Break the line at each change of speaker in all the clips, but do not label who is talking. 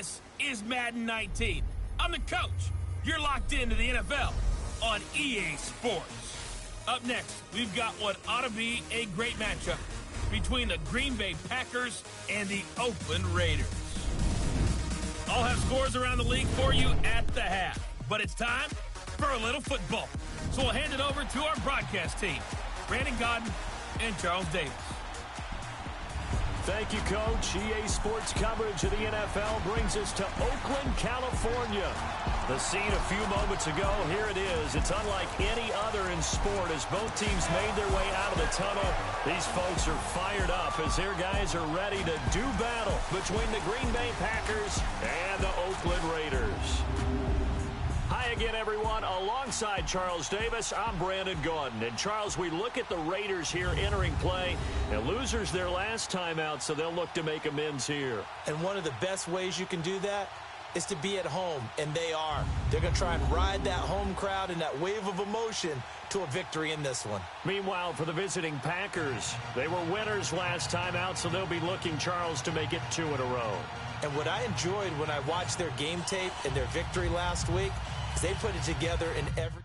This is Madden 19. I'm the coach. You're locked into the NFL on EA Sports. Up next, we've got what ought to be a great matchup between the Green Bay Packers and the Oakland Raiders. I'll have scores around the league for you at the half, but it's time for a little football. So we'll hand it over to our broadcast team, Brandon Gaudin and Charles Davis.
Thank you, Coach. EA Sports coverage of the NFL brings us to Oakland, California. The scene a few moments ago, here it is. It's unlike any other in sport as both teams made their way out of the tunnel. These folks are fired up as their guys are ready to do battle between the Green Bay Packers and the Oakland Raiders. Hi again, everyone. Alongside Charles Davis, I'm Brandon Gaudin. And, Charles, we look at the Raiders here entering play. And losers their last time out, so they'll look to make amends here.
And one of the best ways you can do that is to be at home, and they are. They're going to try and ride that home crowd and that wave of emotion to a victory in this one.
Meanwhile, for the visiting Packers, they were winners last time out, so they'll be looking, Charles, to make it 2 in a row.
And what I enjoyed when I watched their game tape and their victory last week is they put it together in every...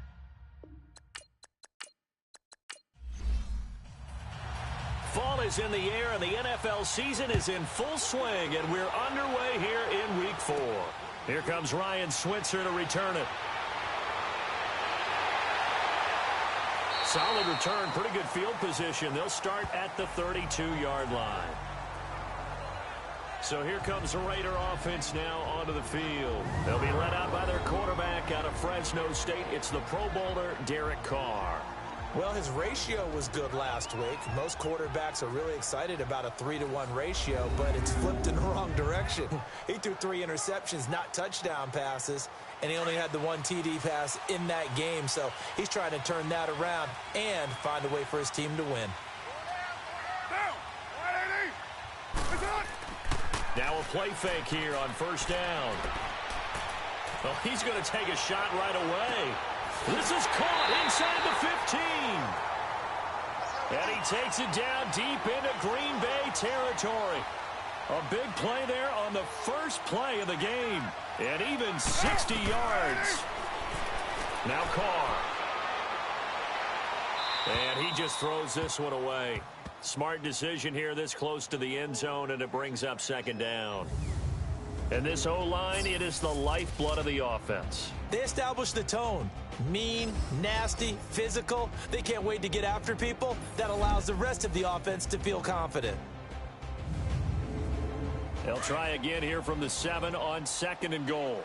Fall is in the air, and the NFL season is in full swing, and we're underway here in Week 4. Here comes Ryan Switzer to return it. Solid return, pretty good field position. They'll start at the 32-yard line. So here comes the Raider offense now onto the field. They'll be led out by their quarterback out of Fresno State. It's the Pro Bowler, Derek Carr.
Well, his ratio was good last week. Most quarterbacks are really excited about a 3-to-1 ratio, but it's flipped in the wrong direction. He threw 3 interceptions, not touchdown passes, and he only had the 1 TD pass in that game. So he's trying to turn that around and find a way for his team to win.
Now a play fake here on first down. Well, he's going to take a shot right away. This is caught inside the 15. And he takes it down deep into Green Bay territory. A big play there on the first play of the game. And even 60 yards. Now Carr. And he just throws this one away. Smart decision here this close to the end zone, and it brings up second down. And this O-line, it is the lifeblood of the offense.
They established the tone. Mean, nasty, physical. They can't wait to get after people. That allows the rest of the offense to feel confident.
They'll try again here from the 7 on 2nd and goal.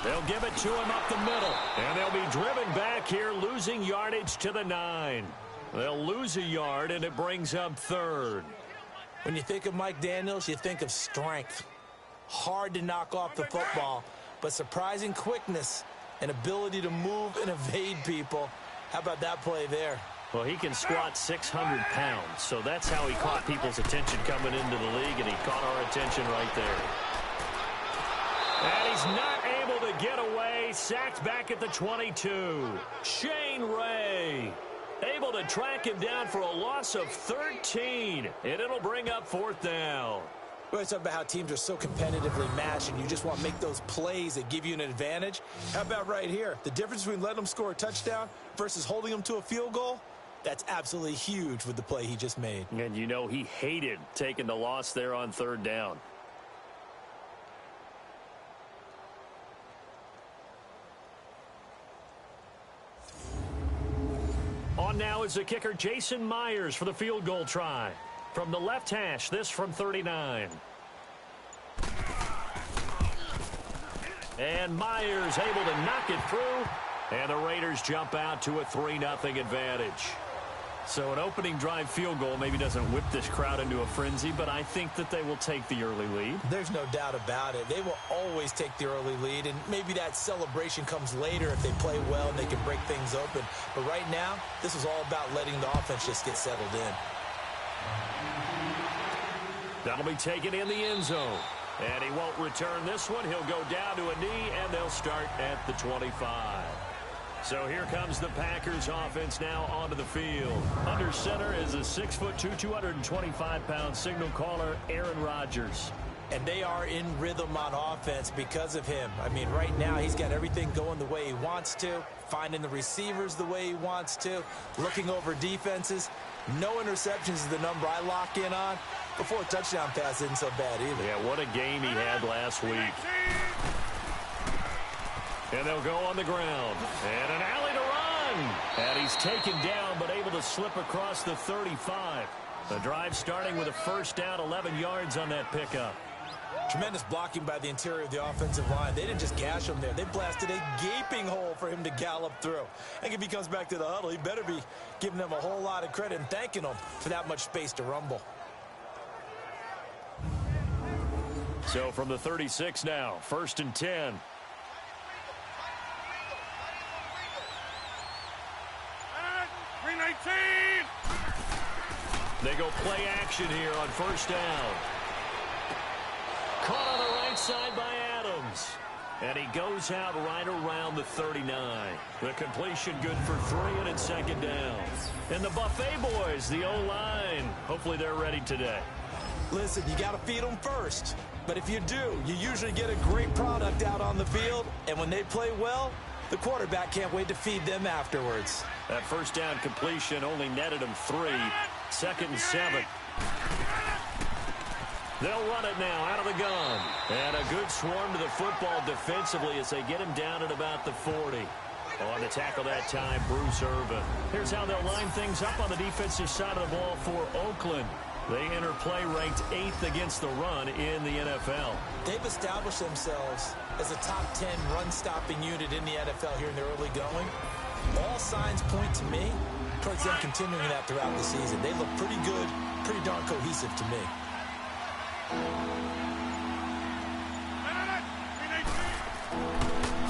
They'll give it to him up the middle. And they'll be driven back here, losing yardage to the 9. They'll lose a yard, and it brings up 3rd.
When you think of Mike Daniels, you think of strength. Hard to knock off the football, but surprising quickness and ability to move and evade people. How about that play there?
Well, he can squat 600 pounds, so that's how he caught people's attention coming into the league, and he caught our attention right there. And he's not able to get away. Sacked back at the 22. Shane Ray able to track him down for a loss of 13. And it'll bring up 4th down.
Well, it's about how teams are so competitively matched, and you just want to make those plays that give you an advantage. How about right here? The difference between letting them score a touchdown versus holding them to a field goal? That's absolutely huge with the play he just made.
And you know he hated taking the loss there on 3rd down. On now is the kicker Jason Myers for the field goal try. From the left hash, this from 39. And Myers able to knock it through. And the Raiders jump out to a 3-0 advantage. So an opening drive field goal maybe doesn't whip this crowd into a frenzy, but I think that they will take the early lead.
There's no doubt about it. They will always take the early lead, and maybe that celebration comes later if they play well and they can break things open. But right now, this is all about letting the offense just get settled in.
That'll be taken in the end zone. And he won't return this one. He'll go down to a knee, and they'll start at the 25. So here comes the Packers offense now onto the field. Under center is a 6'2", 225-pound signal caller, Aaron Rodgers.
And they are in rhythm on offense because of him. I mean, right now he's got everything going the way he wants to, finding the receivers the way he wants to, looking over defenses. No interceptions is the number I lock in on. Before a touchdown pass isn't so bad either.
Yeah, what a game he had last week. And they'll go on the ground. And an alley to run. And he's taken down, but able to slip across the 35. The drive starting with a first down, 11 yards on that pickup.
Tremendous blocking by the interior of the offensive line. They didn't just gash him there. They blasted a gaping hole for him to gallop through. I think if he comes back to the huddle, he better be giving them a whole lot of credit and thanking them for that much space to rumble.
So from the 36 now, 1st and 10. They go play action here on first down. Caught on the right side by Adams. And he goes out right around the 39. The completion good for 3 and it's 2nd down. And the Buffet boys, the O-line, hopefully they're ready today.
Listen, you got to feed them first. But if you do, you usually get a great product out on the field. And when they play well, the quarterback can't wait to feed them afterwards.
That first down completion only netted him 3. 2nd and 7. They'll run it now out of the gun. And a good swarm to the football defensively as they get him down at about the 40. On the tackle that time, Bruce Irvin. Here's how they'll line things up on the defensive side of the ball for Oakland. They enter play ranked 8th against the run in the NFL. They've established themselves as a top 10 run-stopping unit in the NFL here in the early going. All signs point to me towards them continuing that throughout the season. They look pretty good, pretty darn cohesive to me.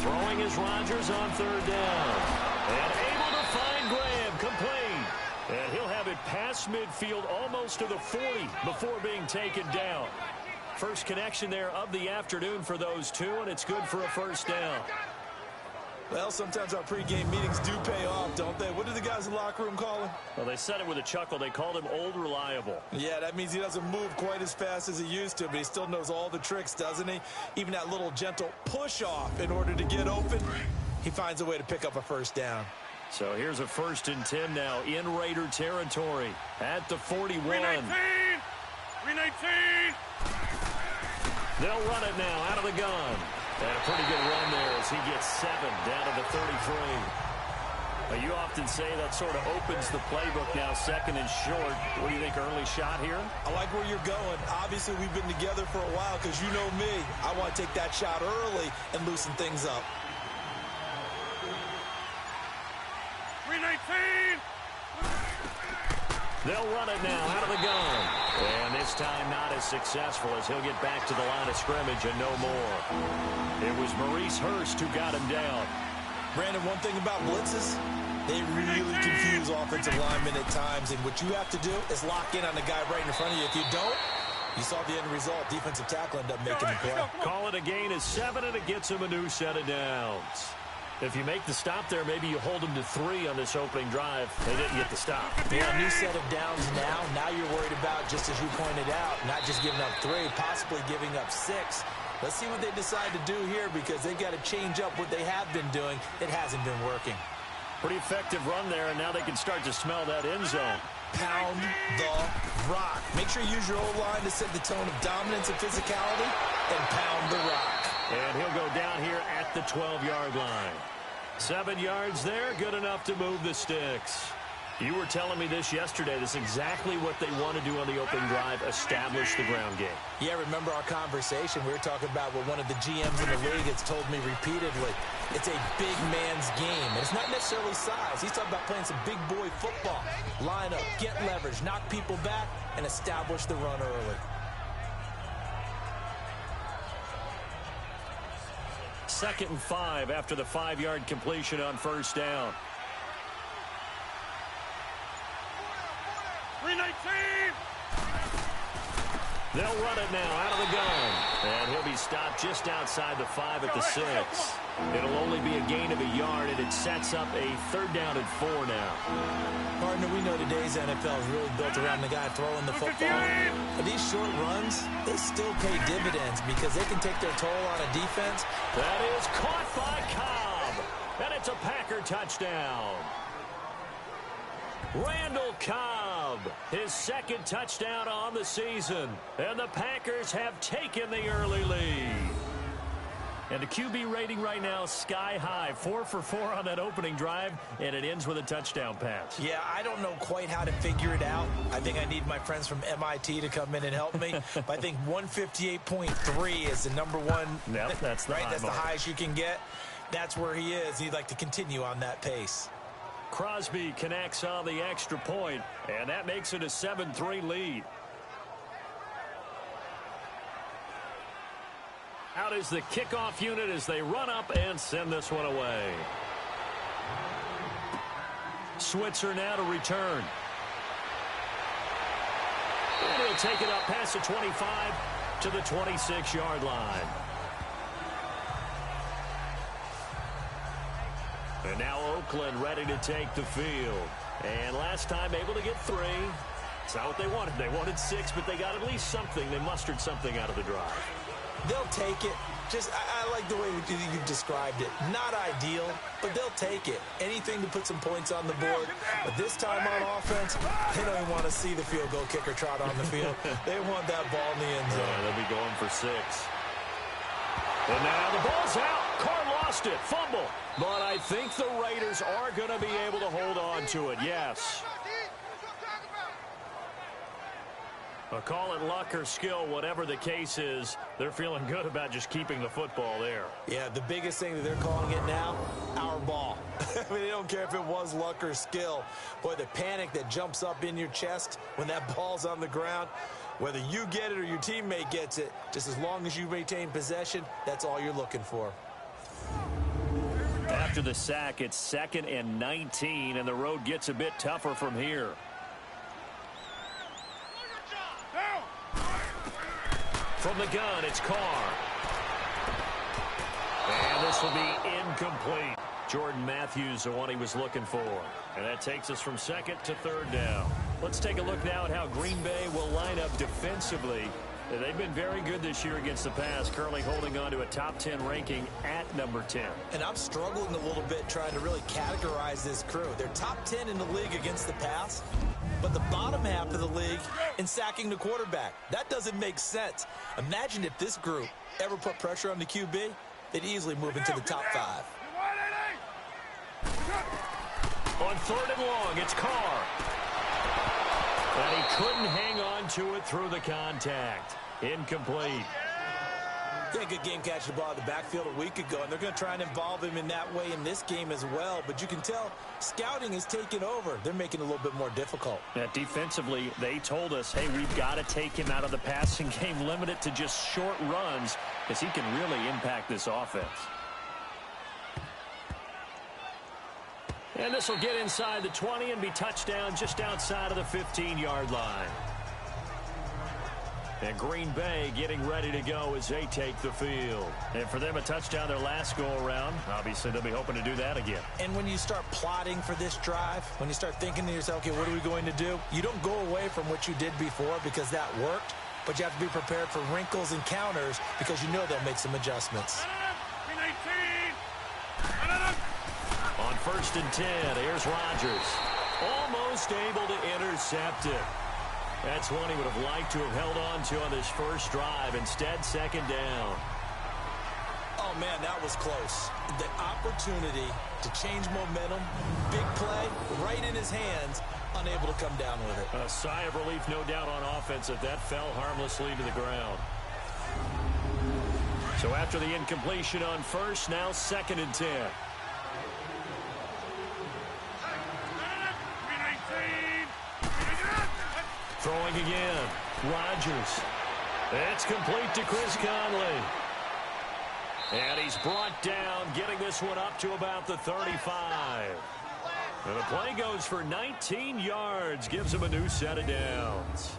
Throwing is Rodgers on 3rd down. And able to find Graham, complete. And he'll have it past midfield almost to the 40 before being taken down. First connection there of the afternoon for those two, and it's good for a first down.
Well, sometimes our pregame meetings do pay off, don't they? What do the guys in the locker room call him?
Well, they said it with a chuckle. They called him Old Reliable.
Yeah, that means he doesn't move quite as fast as he used to, but he still knows all the tricks, doesn't he? Even that little gentle push-off in order to get open, he finds a way to pick up a first down.
So here's a 1st and 10 now in Raider territory at the 41.
319!
They'll run it now out of the gun. And a pretty good run there as he gets 7 down to the 33. You often say that sort of opens the playbook now, 2nd and short. What do you think, early shot here?
I like where you're going. Obviously, we've been together for a while because you know me. I want to take that shot early and loosen things up.
319!
They'll run it now out of the gun. And this time not as successful as he'll get back to the line of scrimmage and no more. It was Maurice Hurst who got him down.
Brandon, one thing about blitzes, they really confuse offensive linemen at times. And what you have to do is lock in on the guy right in front of you. If you don't, you saw the end result. Defensive tackle ended up making the play.
Call it a gain of 7, and it gets him a new set of downs. If you make the stop there, maybe you hold them to 3 on this opening drive. They didn't get the stop.
Yeah, new set of downs now. Now you're worried about, just as you pointed out, not just giving up 3, possibly giving up 6. Let's see what they decide to do here because they've got to change up what they have been doing. It hasn't been working.
Pretty effective run there, and now they can start to smell that end zone.
Pound the rock. Make sure you use your O-line to set the tone of dominance and physicality, and pound the rock.
And he'll go down here at the 12-yard line. 7 yards there, good enough to move the sticks. You were telling me this yesterday. This is exactly what they want to do on the opening drive, establish the ground game.
Yeah, remember our conversation? We were talking about what one of the GMs in the league has told me repeatedly. It's a big man's game, and it's not necessarily size. He's talking about playing some big boy football. Line up, get leverage, knock people back, and establish the run early.
2nd and 5 after the 5-yard completion on first down.
319!
They'll run it now out of the gun. And he'll be stopped just outside the 5 at the 6. It'll only be a gain of a yard, and it sets up a 3rd down and 4 now.
Partner, we know today's NFL is really built around the guy throwing the football. But these short runs, they still pay dividends because they can take their toll on a defense.
That is caught by Cobb. And it's a Packer touchdown. Randall Cobb, his 2nd touchdown on the season. And the Packers have taken the early lead. And the QB rating right now, sky high. 4 for 4 on that opening drive, and it ends with a touchdown pass.
Yeah, I don't know quite how to figure it out. I think I need my friends from MIT to come in and help me. But I think 158.3 is the number one.
Yep, that's the
right.
High
That's
mark.
The highest you can get. That's where he is. He'd like to continue on that pace.
Crosby connects on the extra point, and that makes it a 7-3 lead. Out is the kickoff unit as they run up and send this one away. Switzer now to return. And he'll take it up past the 25 to the 26-yard line. And now Oakland ready to take the field. And last time able to get 3. It's not what they wanted. They wanted 6, but they got at least something. They mustered something out of the drive.
They'll take it. I like the way you described it. Not ideal, but they'll take it. Anything to put some points on the board. But this time on offense, they don't even want to see the field goal kicker trot on the field. They want that ball in the end zone.
Yeah, they'll be going for 6. And now the ball's out. Carr lost it. Fumble. But I think the Raiders are going to be able to hold on to it. Yes. Call it luck or skill, whatever the case is, they're feeling good about just keeping the football there.
Yeah, the biggest thing that they're calling it now, our ball. I mean, they don't care if it was luck or skill. Boy, the panic that jumps up in your chest when that ball's on the ground, whether you get it or your teammate gets it, just as long as you retain possession, that's all you're looking for.
After the sack, it's 2nd and 19, and the road gets a bit tougher from here. From the gun, it's Carr. And this will be incomplete. Jordan Matthews, the one he was looking for. And that takes us from 2nd to 3rd down. Let's take a look now at how Green Bay will line up defensively. They've been very good this year against the pass, currently holding on to a top 10 ranking at number 10.
And I'm struggling a little bit trying to really categorize this crew. They're top 10 in the league against the pass, but the bottom half of the league in sacking the quarterback. That doesn't make sense. Imagine if this group ever put pressure on the QB, they'd easily move into the top 5.
On 3rd and long, it's Carr. And he couldn't hang on to it through the contact. Incomplete.
Yeah, good game catching the ball in the backfield a week ago, and they're going to try and involve him in that way in this game as well. But you can tell scouting is taking over. They're making it a little bit more difficult.
Yeah, defensively, they told us, hey, we've got to take him out of the passing game, limit it to just short runs, because he can really impact this offense. And this will get inside the 20 and be touchdown just outside of the 15-yard line. And Green Bay getting ready to go as they take the field. And for them, a touchdown their last go-around. Obviously, they'll be hoping to do that again.
And when you start plotting for this drive, when you start thinking to yourself, okay, what are we going to do? You don't go away from what you did before because that worked, but you have to be prepared for wrinkles and counters because you know they'll make some adjustments.
On 1st and 10, here's Rodgers. Almost able to intercept it. That's one he would have liked to have held on to on this first drive. Instead, 2nd down.
Oh, man, that was close. The opportunity to change momentum, big play, right in his hands, unable to come down with it.
A sigh of relief, no doubt, on offense if that fell harmlessly to the ground. So after the incompletion on 1st, now 2nd and 10. Throwing again. Rodgers. It's complete to Chris Conley. And he's brought down, getting this one up to about the 35. And the play goes for 19 yards, gives him a new set of downs.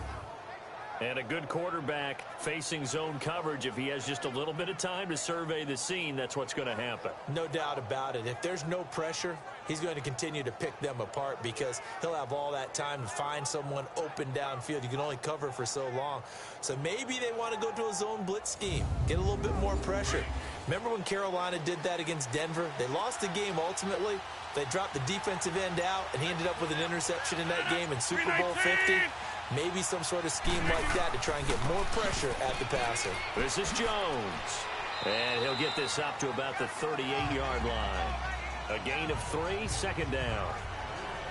And a good quarterback facing zone coverage, if he has just a little bit of time to survey the scene, that's what's going to happen.
No doubt about it. If there's no pressure, he's going to continue to pick them apart because he'll have all that time to find someone open downfield. You can only cover for so long. So maybe they want to go to a zone blitz scheme, get a little bit more pressure. Remember when Carolina did that against Denver? They lost the game ultimately. They dropped the defensive end out, and he ended up with an interception in that game in Super Bowl 50. Maybe some sort of scheme like that to try and get more pressure at the passer.
This is Jones. And he'll get this up to about the 38-yard line. A gain of 3, second down.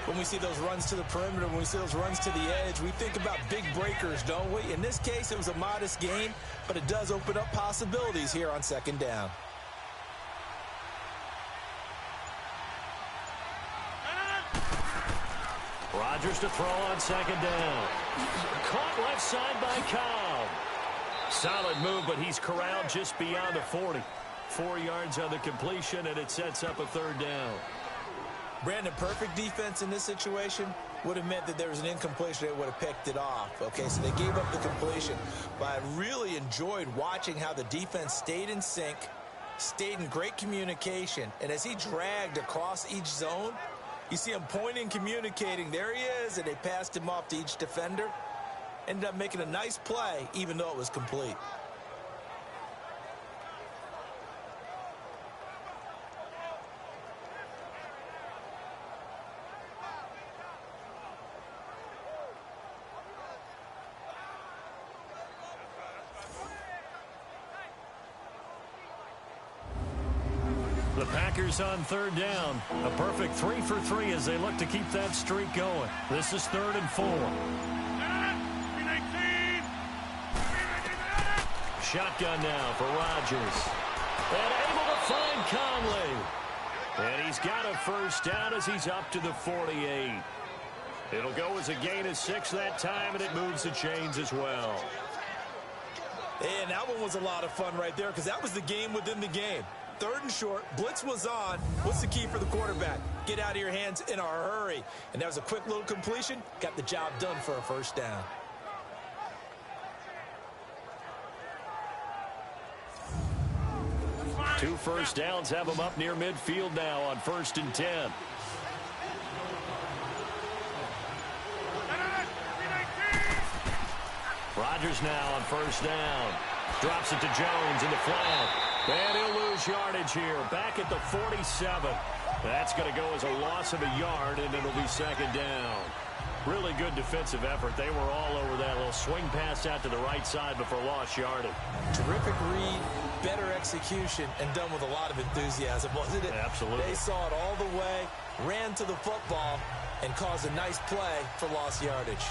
When we see those runs to the perimeter, when we see those runs to the edge, we think about big breakers, don't we? In this case, it was a modest gain, but it does open up possibilities here on second down.
Rodgers to throw on second down. Caught left side by Cobb. Solid move, but he's corralled just beyond the 40. 4 yards on the completion, and it sets up a third down.
Brandon, perfect defense in this situation would have meant that there was an incompletion that would have picked it off. Okay, so they gave up the completion. But I really enjoyed watching how the defense stayed in sync, stayed in great communication, and as he dragged across each zone, you see him pointing, communicating. There he is, and they passed him off to each defender. Ended up making a nice play, even though it was complete.
The Packers on third down. A perfect 3 for 3 as they look to keep that streak going. This is 3rd and 4. Shotgun now for Rodgers. And able to find Conley. And he's got a first down as he's up to the 48. It'll go as a gain of 6 that time, and it moves the chains as well.
And that one was a lot of fun right there because that was the game within the game. 3rd and short, blitz was on. What's the key for the quarterback? Get out of your hands in a hurry. And that was a quick little completion. Got the job done for a first down.
Two first downs have them up near midfield now on 1st and 10. Rodgers now on first down. Drops it to Jones in the flat. And he'll lose yardage here. Back at the 47. That's going to go as a loss of a yard, and it'll be second down. Really good defensive effort. They were all over that little swing pass out to the right side before lost yardage.
Terrific read, better execution, and done with a lot of enthusiasm, wasn't it?
Absolutely.
They saw it all the way, ran to the football, and caused a nice play for lost yardage.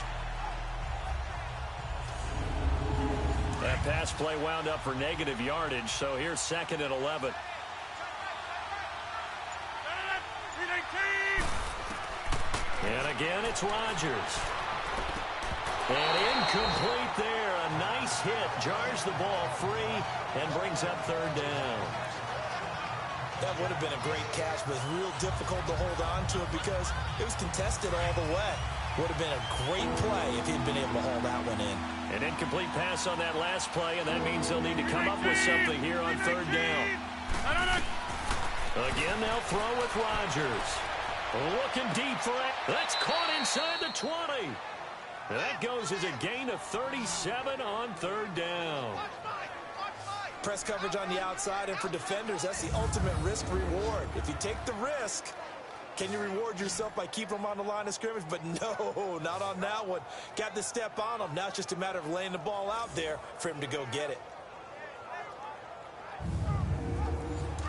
That pass play wound up for negative yardage, so here's 2nd and 11. And again, it's Rodgers. And incomplete there. A nice hit. Jars the ball free and brings up 3rd down.
That would have been a great catch, but it's real difficult to hold on to it because it was contested all the way. Would have been a great play if he'd been able to haul that one in.
An incomplete pass on that last play, and that means they'll need to come up with something here on 3rd down. Again, they'll throw with Rodgers. Looking deep for it. That's caught inside the 20. That goes as a gain of 37 on 3rd down.
Press coverage on the outside, and for defenders, that's the ultimate risk reward. If you take the risk, can you reward yourself by keeping them on the line of scrimmage? But no, not on that one. Got to step on them. Now it's just a matter of laying the ball out there for him to go get it.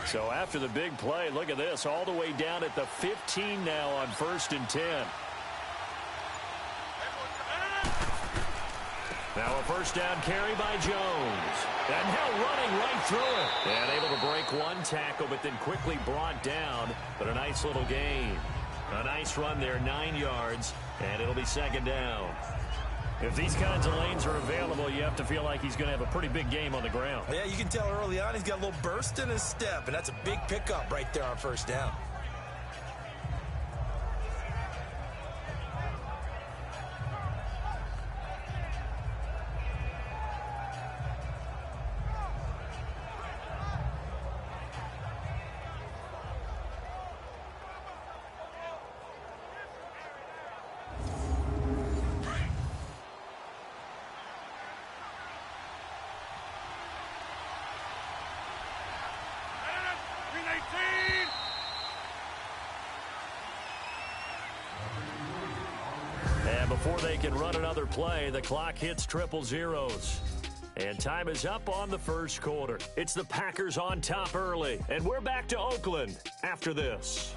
So after the big play, look at this, all the way down at the 15 now on 1st and 10. Now a first down carry by Jones. And now running right through it. And able to break one tackle, but then quickly brought down. But a nice little gain. A nice run there, 9 yards, and it'll be 2nd down. If these kinds of lanes are available, you have to feel like he's going to have a pretty big game on the ground.
Yeah, you can tell early on he's got a little burst in his step, and that's a big pickup right there on 1st down.
before they can run another play. The clock hits triple zeros. And time is up on the first quarter. It's the Packers on top early. And we're back to Oakland after this.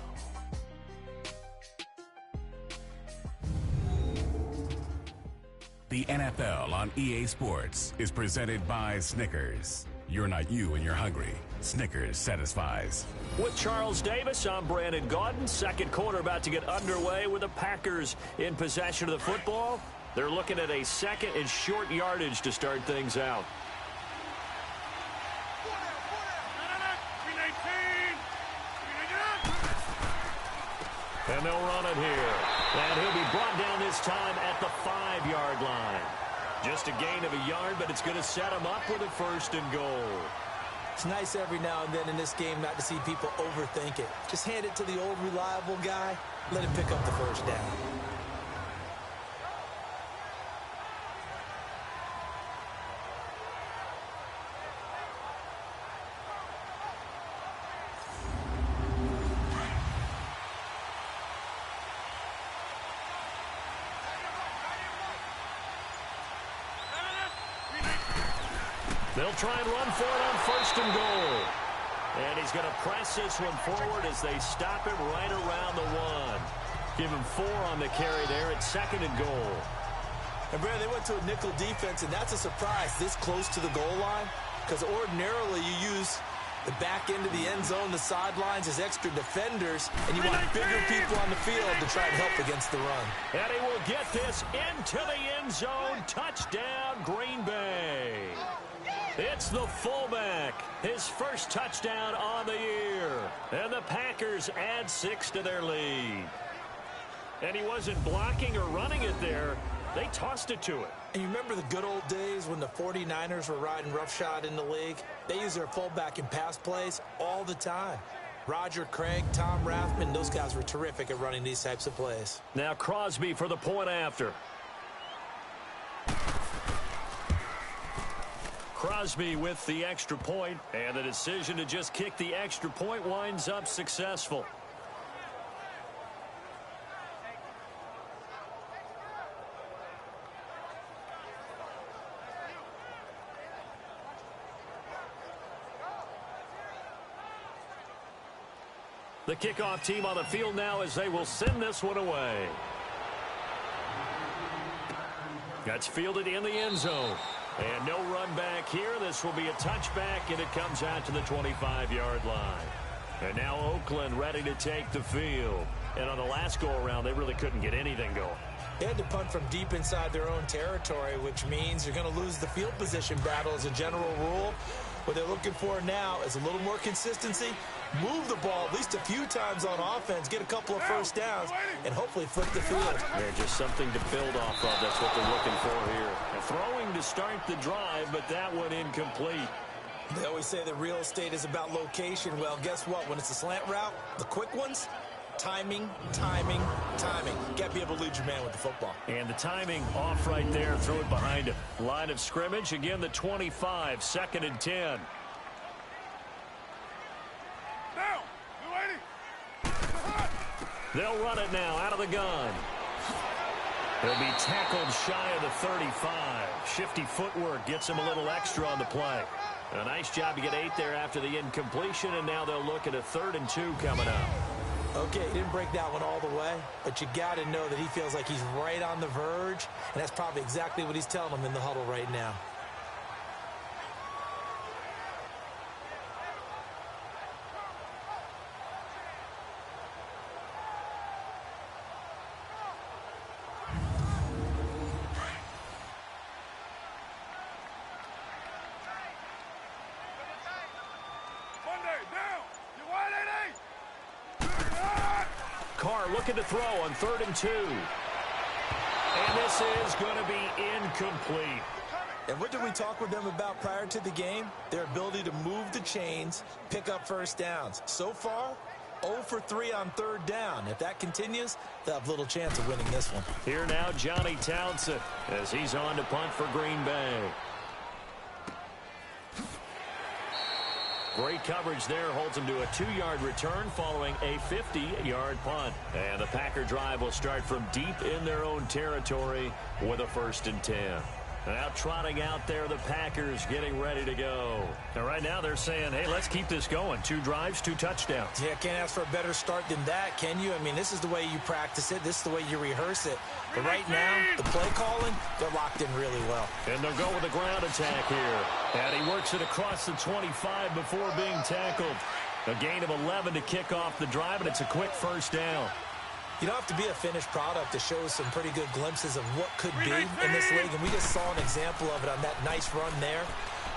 The NFL on EA Sports is presented by Snickers. You're not you when you're hungry. Snickers satisfies.
With Charles Davis, I'm Brandon Gaudin. Second quarter about to get underway with the Packers in possession of the football. They're looking at a second and short yardage to start things out. And they'll run it here. And he'll be brought down this time at the 5-yard line. Just a gain of a yard, but it's going to set him up with a first and goal.
It's nice every now and then in this game not to see people overthink it. Just hand it to the old reliable guy. Let him pick up the first down.
They'll try and run for it on first and goal. And he's going to press this one forward as they stop him right around the 1. Give him 4 on the carry there at second and goal.
And Brad, they went to a nickel defense, and that's a surprise this close to the goal line, because ordinarily you use the back end of the end zone, the sidelines as extra defenders, and you want bigger people on the field to try and help against the run.
And he will get this into the end zone. Touchdown, Green Bay. It's the fullback, his first touchdown on the year. And the Packers add 6 to their lead. And he wasn't blocking or running it there. They tossed it to him.
And you remember the good old days when the 49ers were riding roughshod in the league? They used their fullback in pass plays all the time. Roger Craig, Tom Rathman, those guys were terrific at running these types of plays.
Now Crosby for the point after. Crosby with the extra point, and the decision to just kick the extra point winds up successful. The kickoff team on the field now as they will send this one away. That's fielded in the end zone. And no run back here. This will be a touchback, and it comes out to the 25-yard line. And now Oakland ready to take the field. And on the last go-around, they really couldn't get anything going.
They had to punt from deep inside their own territory, which means you're going to lose the field position battle as a general rule. What they're looking for now is a little more consistency, move the ball at least a few times on offense, get a couple of first downs, and hopefully flip the field.
Yeah, just something to build off of. That's what they're looking for here. And throwing to start the drive, but that one incomplete.
They always say that real estate is about location. Well, guess what? When it's a slant route, the quick ones, timing, timing, timing. You got to be able to lead your man with the football.
And the timing off right there. Throw it behind him. Line of scrimmage. Again, the 25. 2nd and 10. They'll run it now out of the gun. He'll be tackled shy of the 35. Shifty footwork gets him a little extra on the play. A nice job to get 8 there after the incompletion, and now they'll look at a 3rd and 2 coming up.
Okay, he didn't break that one all the way, but you got to know that he feels like he's right on the verge, and that's probably exactly what he's telling them in the huddle right now.
Carr looking to throw on 3rd and 2. And this is going to be incomplete.
And what did we talk with them about prior to the game? Their ability to move the chains, pick up first downs. So far, 0 for 3 on 3rd down. If that continues, they'll have little chance of winning this one.
Here now, Johnny Townsend, as he's on to punt for Green Bay. Great coverage there. Holds him to a 2-yard return following a 50-yard punt. And the Packer drive will start from deep in their own territory with a 1st and 10. Now trotting out there, the Packers getting ready to go. And right now they're saying, hey, let's keep this going. 2 drives, 2 touchdowns.
Yeah, can't ask for a better start than that, can you? I mean, this is the way you practice it. This is the way you rehearse it. But right now, the play calling, they're locked in really well.
And they'll go with a ground attack here. And he works it across the 25 before being tackled. A gain of 11 to kick off the drive, and it's a quick 1st down.
You don't have to be a finished product to show some pretty good glimpses of what could be in this league, and we just saw an example of it on that nice run there.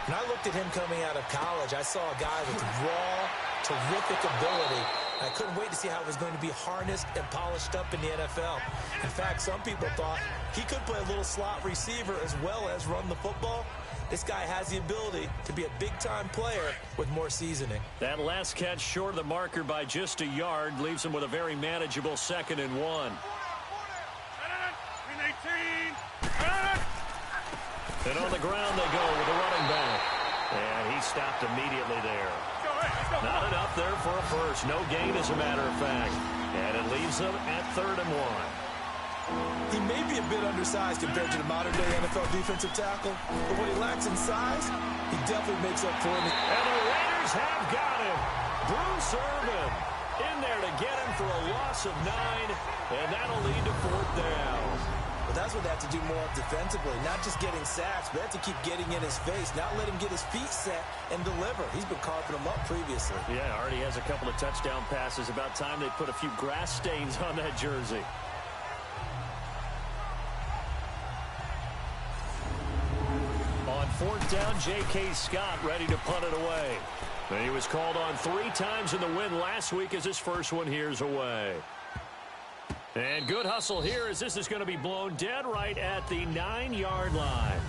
When I looked at him coming out of college, I saw a guy with raw, terrific ability. I couldn't wait to see how it was going to be harnessed and polished up in the NFL. In fact, some people thought he could play a little slot receiver as well as run the football. This guy has the ability to be a big-time player with more seasoning.
That last catch short of the marker by just a yard leaves him with a very manageable 2nd and 1. And on the ground they go with the running back. And he stopped immediately there. Not enough there for a first. No gain, as a matter of fact. And it leaves them at 3rd and 1.
He may be a bit undersized compared to the modern-day NFL defensive tackle, but what he lacks in size, he definitely makes up for it.
And the Raiders have got him. Bruce Irvin in there to get him for a loss of 9, and that'll lead to 4th down.
But that's what they have to do more of defensively, not just getting sacks, but they have to keep getting in his face, not let him get his feet set and deliver. He's been carving them up previously.
Yeah, already has a couple of touchdown passes. About time they put a few grass stains on that jersey. On 4th down, J.K. Scott ready to punt it away. And he was called on 3 times in the win last week as his first one here's away. And good hustle here as this is going to be blown dead right at the 9-yard line.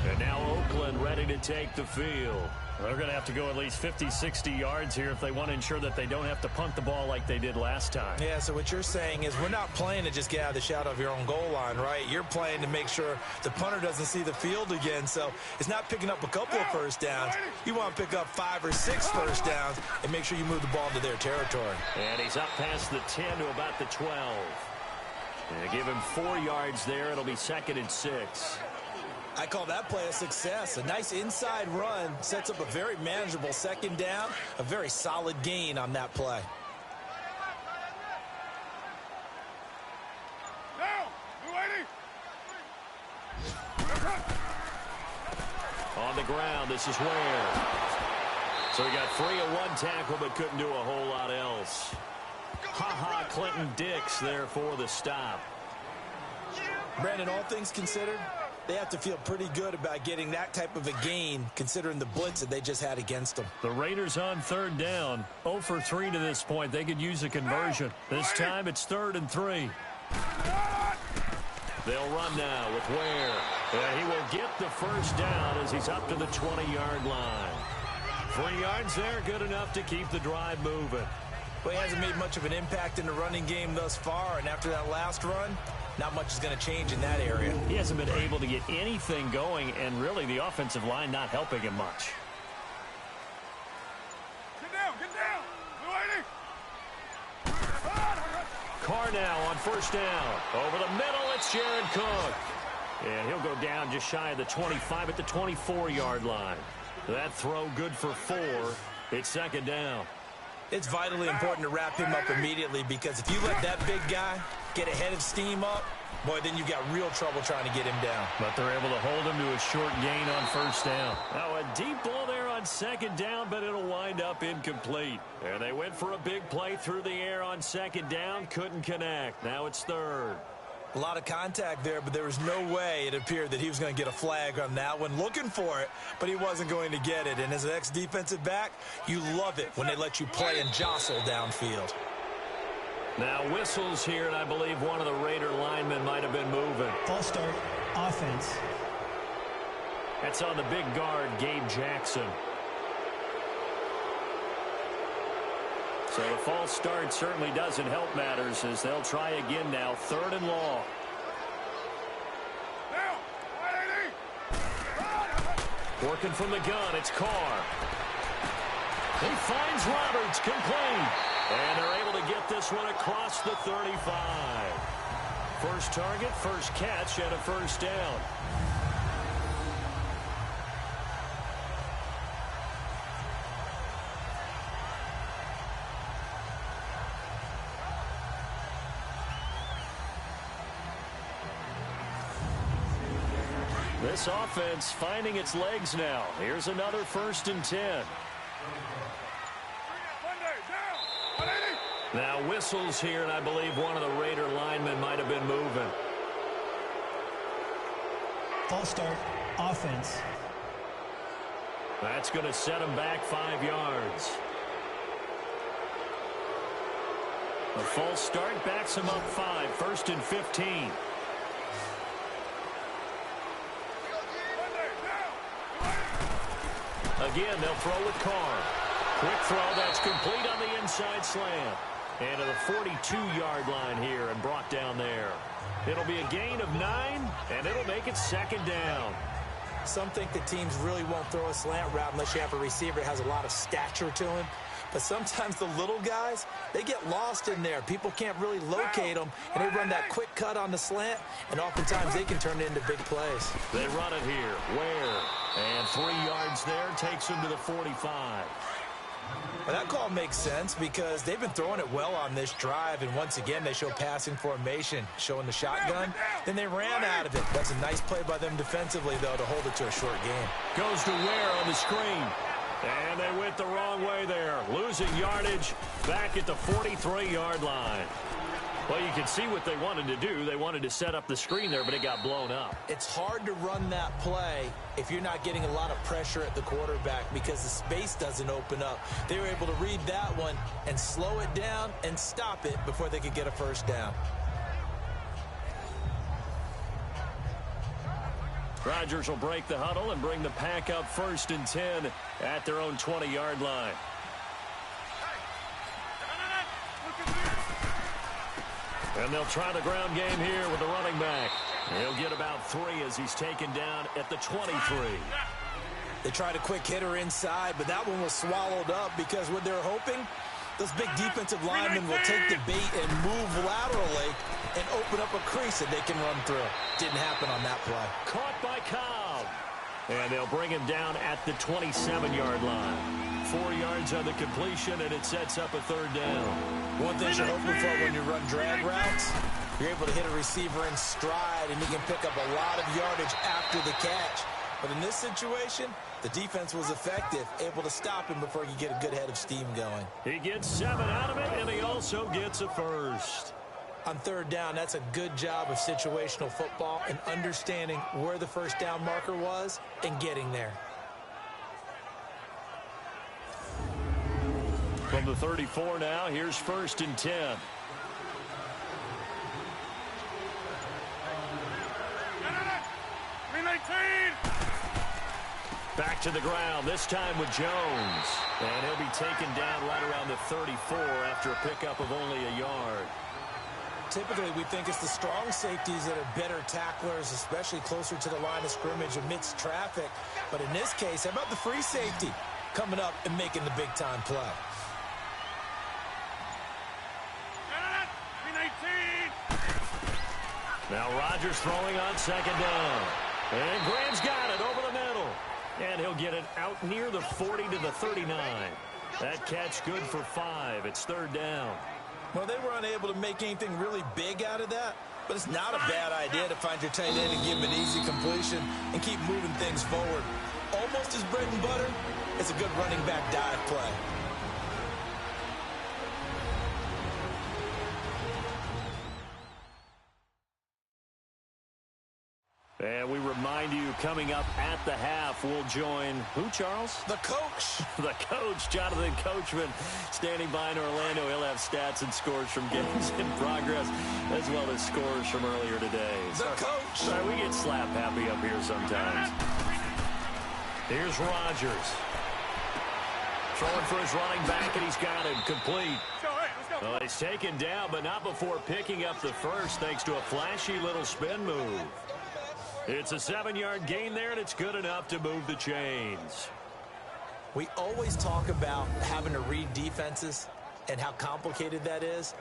And now Oakland ready to take the field. They're going to have to go at least 50, 60 yards here if they want to ensure that they don't have to punt the ball like they did last time.
Yeah, so what you're saying is we're not playing to just get out of the shadow of your own goal line, right? You're playing to make sure the punter doesn't see the field again. So it's not picking up a couple of first downs. You want to pick up 5 or 6 first downs and make sure you move the ball into their territory.
And he's up past the 10 to about the 12. And give him 4 yards there. It'll be 2nd and 6.
I call that play a success. A nice inside run sets up a very manageable 2nd down, a very solid gain on that play.
On the ground, this is Ware. So he got free of 1 tackle but couldn't do a whole lot else. Ha-ha, Clinton Dix there for the stop.
Brandon, all things considered, they have to feel pretty good about getting that type of a gain considering the blitz that they just had against them.
The Raiders on 3rd down. 0 for 3 to this point. They could use a conversion. This time it's 3rd and 3. They'll run now with Ware. And he will get the first down as he's up to the 20-yard line. 3 yards there, good enough to keep the drive moving.
Well, he hasn't made much of an impact in the running game thus far, and after that last run, not much is going to change in that area.
He hasn't been able to get anything going, and really the offensive line not helping him much.
Get down!
Carr now on 1st down. Over the middle, it's Jared Cook. And he'll go down just shy of the 25 at the 24-yard line. That throw good for 4. It's 2nd down.
It's vitally important to wrap him up immediately because if you let that big guy get a head of steam up, boy, then you've got real trouble trying to get him down.
But they're able to hold him to a short gain on 1st down. Now a deep ball there on 2nd down, but it'll wind up incomplete. And they went for a big play through the air on 2nd down, couldn't connect. Now it's 3rd.
A lot of contact there, but there was no way it appeared that he was going to get a flag on that one. Looking for it, but he wasn't going to get it. And as an ex-defensive back, you love it when they let you play and jostle downfield.
Now whistles here, and I believe one of the Raider linemen might have been moving.
False start, offense.
That's on the big guard, Gabe Jackson. So the false start certainly doesn't help matters as they'll try again now. 3rd and long. Working from the gun, it's Carr. He finds Roberts, complete. And they're able to get this one across the 35. First target, first catch, and a first down. This offense finding its legs now. Here's another 1st and 10. Now whistles here, and I believe one of the Raider linemen might have been moving.
False start, offense.
That's going to set him back 5 yards. A false start backs him up 5, 1st and 15. Again, they'll throw with Carr. Quick throw, that's complete on the inside slant. And to the 42-yard line here and brought down there. It'll be a gain of 9, and it'll make it 2nd down.
Some think the teams really won't throw a slant route unless you have a receiver that has a lot of stature to him. But sometimes the little guys, they get lost in there. People can't really locate them, and they run that quick cut on the slant, and oftentimes they can turn it into big plays.
They run it here. Ware. And 3 yards there takes him to the 45.
Well, that call makes sense because they've been throwing it well on this drive, and once again they show passing formation, showing the shotgun. Then they ran out of it. That's a nice play by them defensively, though, to hold it to a short game.
Goes to Ware on the screen. And they went the wrong way there. Losing yardage back at the 43-yard line. Well, you can see what they wanted to do. They wanted to set up the screen there, but it got blown up.
It's hard to run that play if you're not getting a lot of pressure at the quarterback because the space doesn't open up. They were able to read that one and slow it down and stop it before they could get a first down.
Rodgers will break the huddle and bring the pack up 1st and 10 at their own 20-yard line. And they'll try the ground game here with the running back. He'll get about 3 as he's taken down at the 23.
They tried a quick hitter inside, but that one was swallowed up because what they're hoping, those big defensive linemen will take the bait and move laterally and open up a crease that they can run through. Didn't happen on that play.
Caught by Cobb. And they'll bring him down at the 27-yard line. 4 yards on the completion, and it sets up a 3rd down.
One thing you're hoping for when you run drag routes, you're able to hit a receiver in stride, and he can pick up a lot of yardage after the catch. But in this situation, the defense was effective, able to stop him before you get a good head of steam going.
He gets 7 out of it, and he also gets a first.
On 3rd down, that's a good job of situational football and understanding where the first down marker was and getting there.
From the 34 now, here's 1st and 10. Back to the ground, this time with Jones. And he'll be taken down right around the 34 after a pickup of only a yard.
Typically, we think it's the strong safeties that are better tacklers, especially closer to the line of scrimmage amidst traffic. But in this case, how about the free safety coming up and making the big-time play?
Now Rodgers throwing on 2nd down. And Graham's got it over the middle. And he'll get it out near the 40 to the 39. That catch good for 5. It's 3rd down.
Well, they were unable to make anything really big out of that, but it's not a bad idea to find your tight end and give him an easy completion and keep moving things forward. Almost as bread and butter, it's a good running back dive play.
And we remind you, coming up at the half, we'll join who, Charles?
The coach.
The coach, Jonathan Coachman, standing by in Orlando. He'll have stats and scores from games in progress, as well as scores from earlier today.
The coach.
Sorry, we get slap happy up here sometimes. Here's Rodgers. Throwing for his running back, and he's got him complete. Well, he's taken down, but not before picking up the first, thanks to a flashy little spin move. It's a 7-yard gain there, and it's good enough to move the chains.
We always talk about having to read defenses and how complicated that is.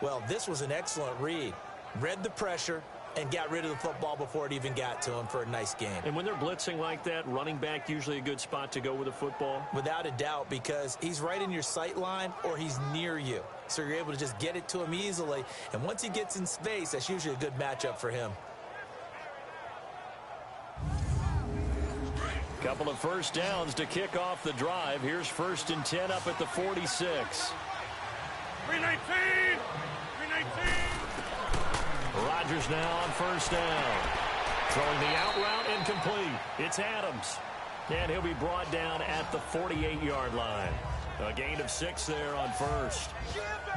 Well, this was an excellent read. Read the pressure and got rid of the football before it even got to him for a nice gain.
And when they're blitzing like that, running back usually a good spot to go with the football?
Without a doubt, because he's right in your sight line or he's near you. So you're able to just get it to him easily. And once he gets in space, that's usually a good matchup for him.
Couple of first downs to kick off the drive. Here's 1st and 10 up at the 46.
319! 319!
Rodgers now on 1st down. Throwing the out route incomplete. It's Adams. And he'll be brought down at the 48-yard line. A gain of 6 there on 1st.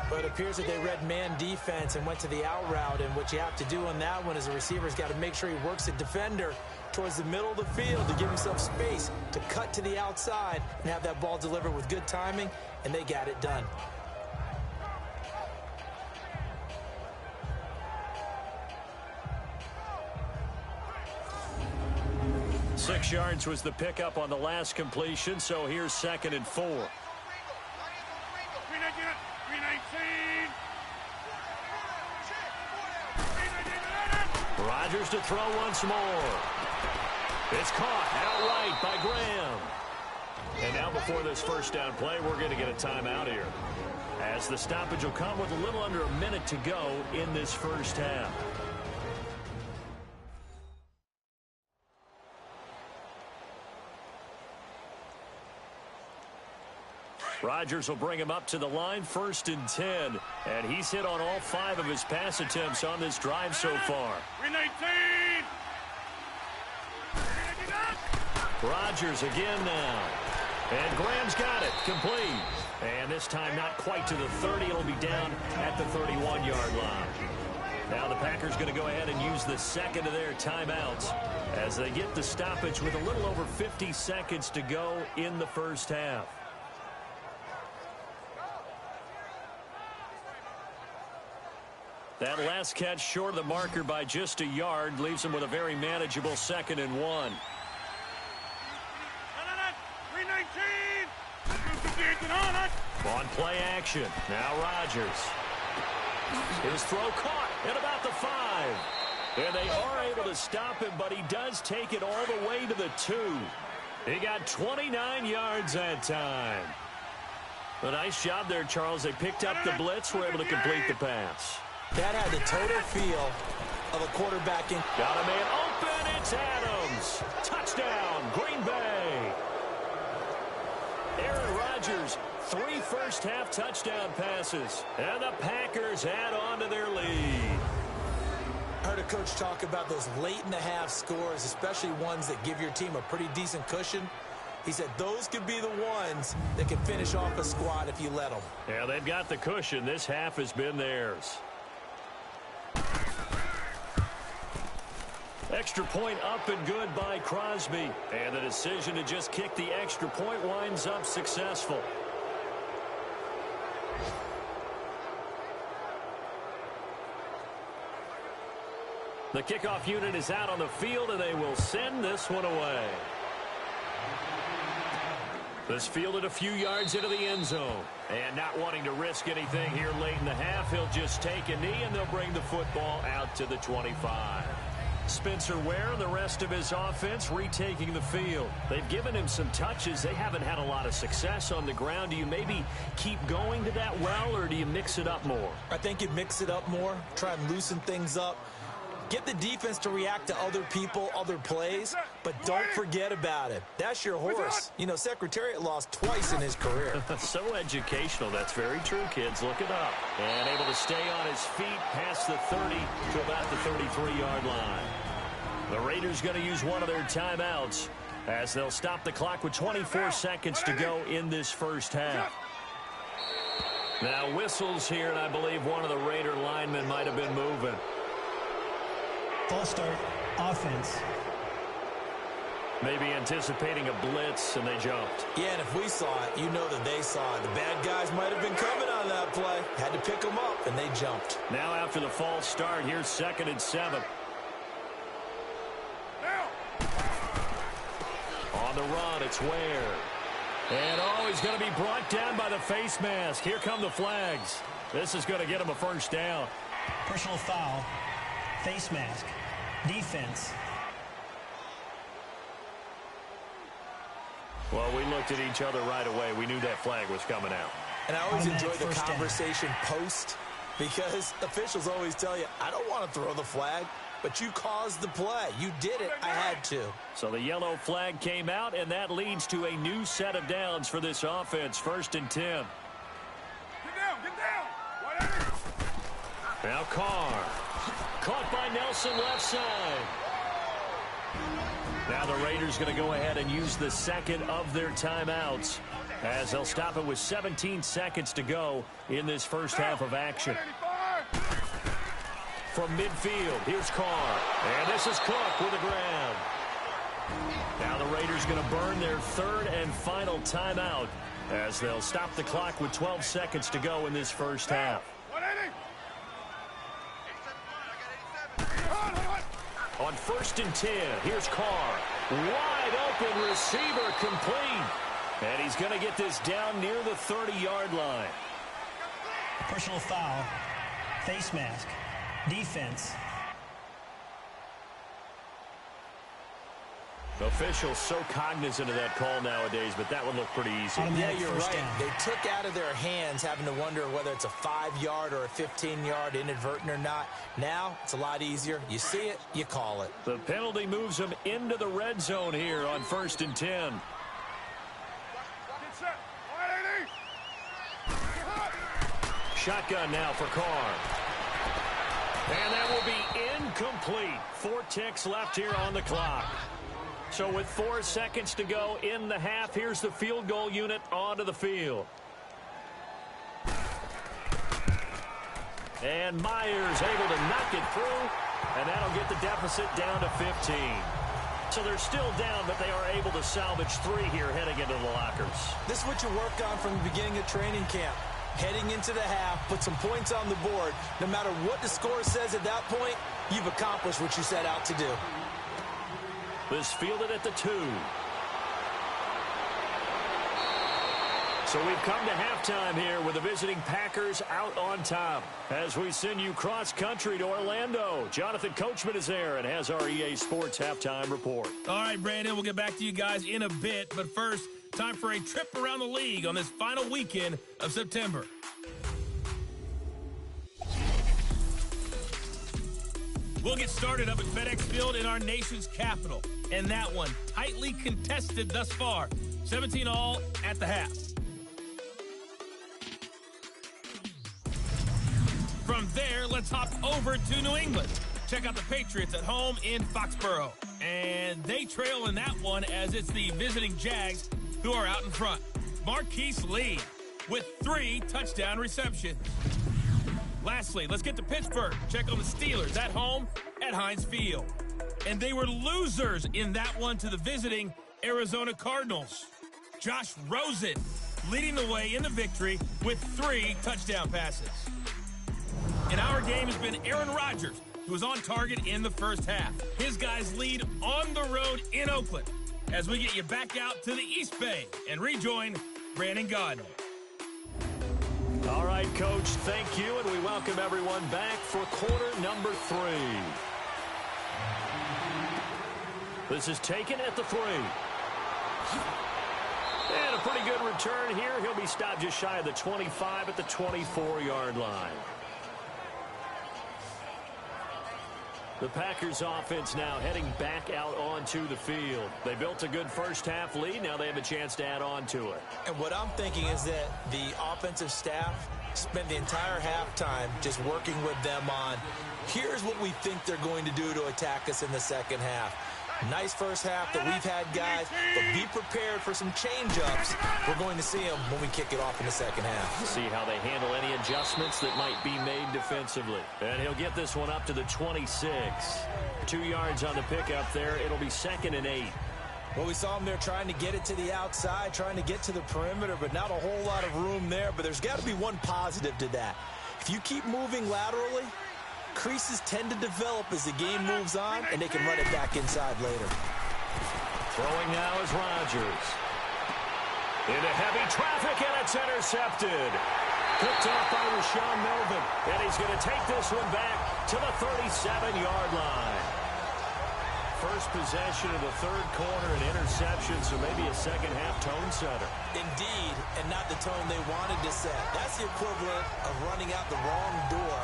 But it appears that they read man defense and went to the out route. And what you have to do on that one is the receiver's got to make sure he works the defender towards the middle of the field to give himself space to cut to the outside and have that ball delivered with good timing, and they got it done.
Six yards was the pickup on the last completion, so here's 2nd and 4.
319!
Rodgers to throw once more. It's caught outright by Graham. And now before this first down play, we're going to get a timeout here, as the stoppage will come with a little under a minute to go in this first half. Rodgers will bring him up to the line, 1st and 10. And he's hit on all 5 of his pass attempts on this drive so far.
319!
Rodgers again now. And Graham's got it. Complete. And this time not quite to the 30. It'll be down at the 31-yard line. Now the Packers going to go ahead and use the second of their timeouts as they get the stoppage with a little over 50 seconds to go in the first half. That last catch short of the marker by just a yard leaves him with a very manageable 2nd and 1.
319!
On play action. Now Rodgers. His throw caught at about the 5. And they are able to stop him, but he does take it all the way to the 2. He got 29 yards that time. A nice job there, Charles. They picked up the blitz, were able to complete the pass.
That had the total feel of a quarterback in.
Got a man open. It's Adams. Touchdown, Green Bay. Aaron Rodgers, 3 first-half touchdown passes. And the Packers add on to their lead.
I heard a coach talk about those late-in-the-half scores, especially ones that give your team a pretty decent cushion. He said those could be the ones that can finish off a squad if you let them.
Yeah, they've got the cushion. This half has been theirs. Extra point up and good by Crosby. And the decision to just kick the extra point winds up successful. The kickoff unit is out on the field, and they will send this one away. This fielded a few yards into the end zone. And not wanting to risk anything here late in the half, he'll just take a knee, and they'll bring the football out to the 25. Spencer Ware and the rest of his offense retaking the field. They've given him some touches. They haven't had a lot of success on the ground. Do you maybe keep going to that well, or do you mix it up more?
I think you mix it up more, try and loosen things up. Get the defense to react to other people, other plays, but don't forget about it. That's your horse. You know, Secretariat lost twice in his career.
So educational. That's very true, kids. Look it up. And able to stay on his feet past the 30 to about the 33-yard line. The Raiders going to use one of their timeouts as they'll stop the clock with 24 seconds to go in this first half. Now whistles here, and I believe one of the Raider linemen might have been moving.
False start, offense.
Maybe anticipating a blitz, and they jumped.
Yeah, and if we saw it, you know that they saw it. The bad guys might have been coming on that play. Had to pick them up, and they jumped.
Now after the false start, here's 2nd and 7. On the run, it's Ware. And, he's going to be brought down by the face mask. Here come the flags. This is going to get him a first down.
Personal foul, face mask, defense.
Well, we looked at each other right away. We knew that flag was coming out.
And I always enjoy the conversation post, because officials always tell you, I don't want to throw the flag, but you caused the play. You did it. I had to.
So the yellow flag came out, and that leads to a new set of downs for this offense. 1st and 10.
Get down.
Now Carr. Caught by Nelson left side. Now the Raiders going to go ahead and use the second of their timeouts, as they'll stop it with 17 seconds to go in this first half of action. From midfield, here's Carr. And this is Cook with a grab. Now the Raiders going to burn their third and final timeout, as they'll stop the clock with 12 seconds to go in this first half. On 1st and 10, here's Carr. Wide open receiver complete. And he's going to get this down near the 30-yard line.
Personal foul, face mask, defense.
Officials so cognizant of that call nowadays, but that one looked pretty easy.
Yeah, you're right. They took out of their hands having to wonder whether it's a 5-yard or a 15-yard inadvertent or not. Now, it's a lot easier. You see it, you call it.
The penalty moves them into the red zone here on 1st and 10. Shotgun now for Carr. And that will be incomplete. 4 ticks left here on the clock. So with 4 seconds to go in the half, here's the field goal unit onto the field. And Myers able to knock it through, and that'll get the deficit down to 15. So they're still down, but they are able to salvage 3 here heading into the lockers.
This is what you worked on from the beginning of training camp. Heading into the half, put some points on the board. No matter what the score says at that point, you've accomplished what you set out to do.
This fielded at the 2. So we've come to halftime here with the visiting Packers out on top. As we send you cross-country to Orlando, Jonathan Coachman is there and has our EA Sports halftime report.
All right, Brandon, we'll get back to you guys in a bit. But first, time for a trip around the league on this final weekend of September. We'll get started up at FedEx Field in our nation's capital. And that one, tightly contested thus far. 17-all at the half. From there, let's hop over to New England. Check out the Patriots at home in Foxborough. And they trail in that one as it's the visiting Jags who are out in front. Marquise Lee with 3 touchdown receptions. Lastly, let's get to Pittsburgh. Check on the Steelers at home at Heinz Field. And they were losers in that one to the visiting Arizona Cardinals. Josh Rosen leading the way in the victory with 3 touchdown passes. And our game has been Aaron Rodgers, who was on target in the first half. His guys lead on the road in Oakland as we get you back out to the East Bay and rejoin Brandon Gaudin.
All right, Coach, thank you, and we welcome everyone back for quarter number 3. This is taken at the 3. And a pretty good return here. He'll be stopped just shy of the 25 at the 24-yard line. The Packers offense now heading back out onto the field. They built a good first half lead. Now they have a chance to add on to it.
And what I'm thinking is that the offensive staff spent the entire halftime just working with them on, here's what we think they're going to do to attack us in the second half. Nice first half that we've had, guys, but be prepared for some change-ups. We're going to see them when we kick it off in the second half.
See how they handle any adjustments that might be made defensively. And he'll get this one up to the 26. 2 yards on the pickup there. It'll be 2nd and 8.
Well, we saw them there trying to get it to the outside, trying to get to the perimeter, but not a whole lot of room there. But there's got to be one positive to that. If you keep moving laterally, creases tend to develop as the game moves on, and they can run it back inside later.
Throwing now is Rodgers. Into heavy traffic, and it's intercepted. Picked off by Rashaan Melvin. And he's going to take this one back to the 37-yard line. First possession of the third quarter, an interception, so maybe a second-half tone setter.
Indeed, and not the tone they wanted to set. That's the equivalent of running out the wrong door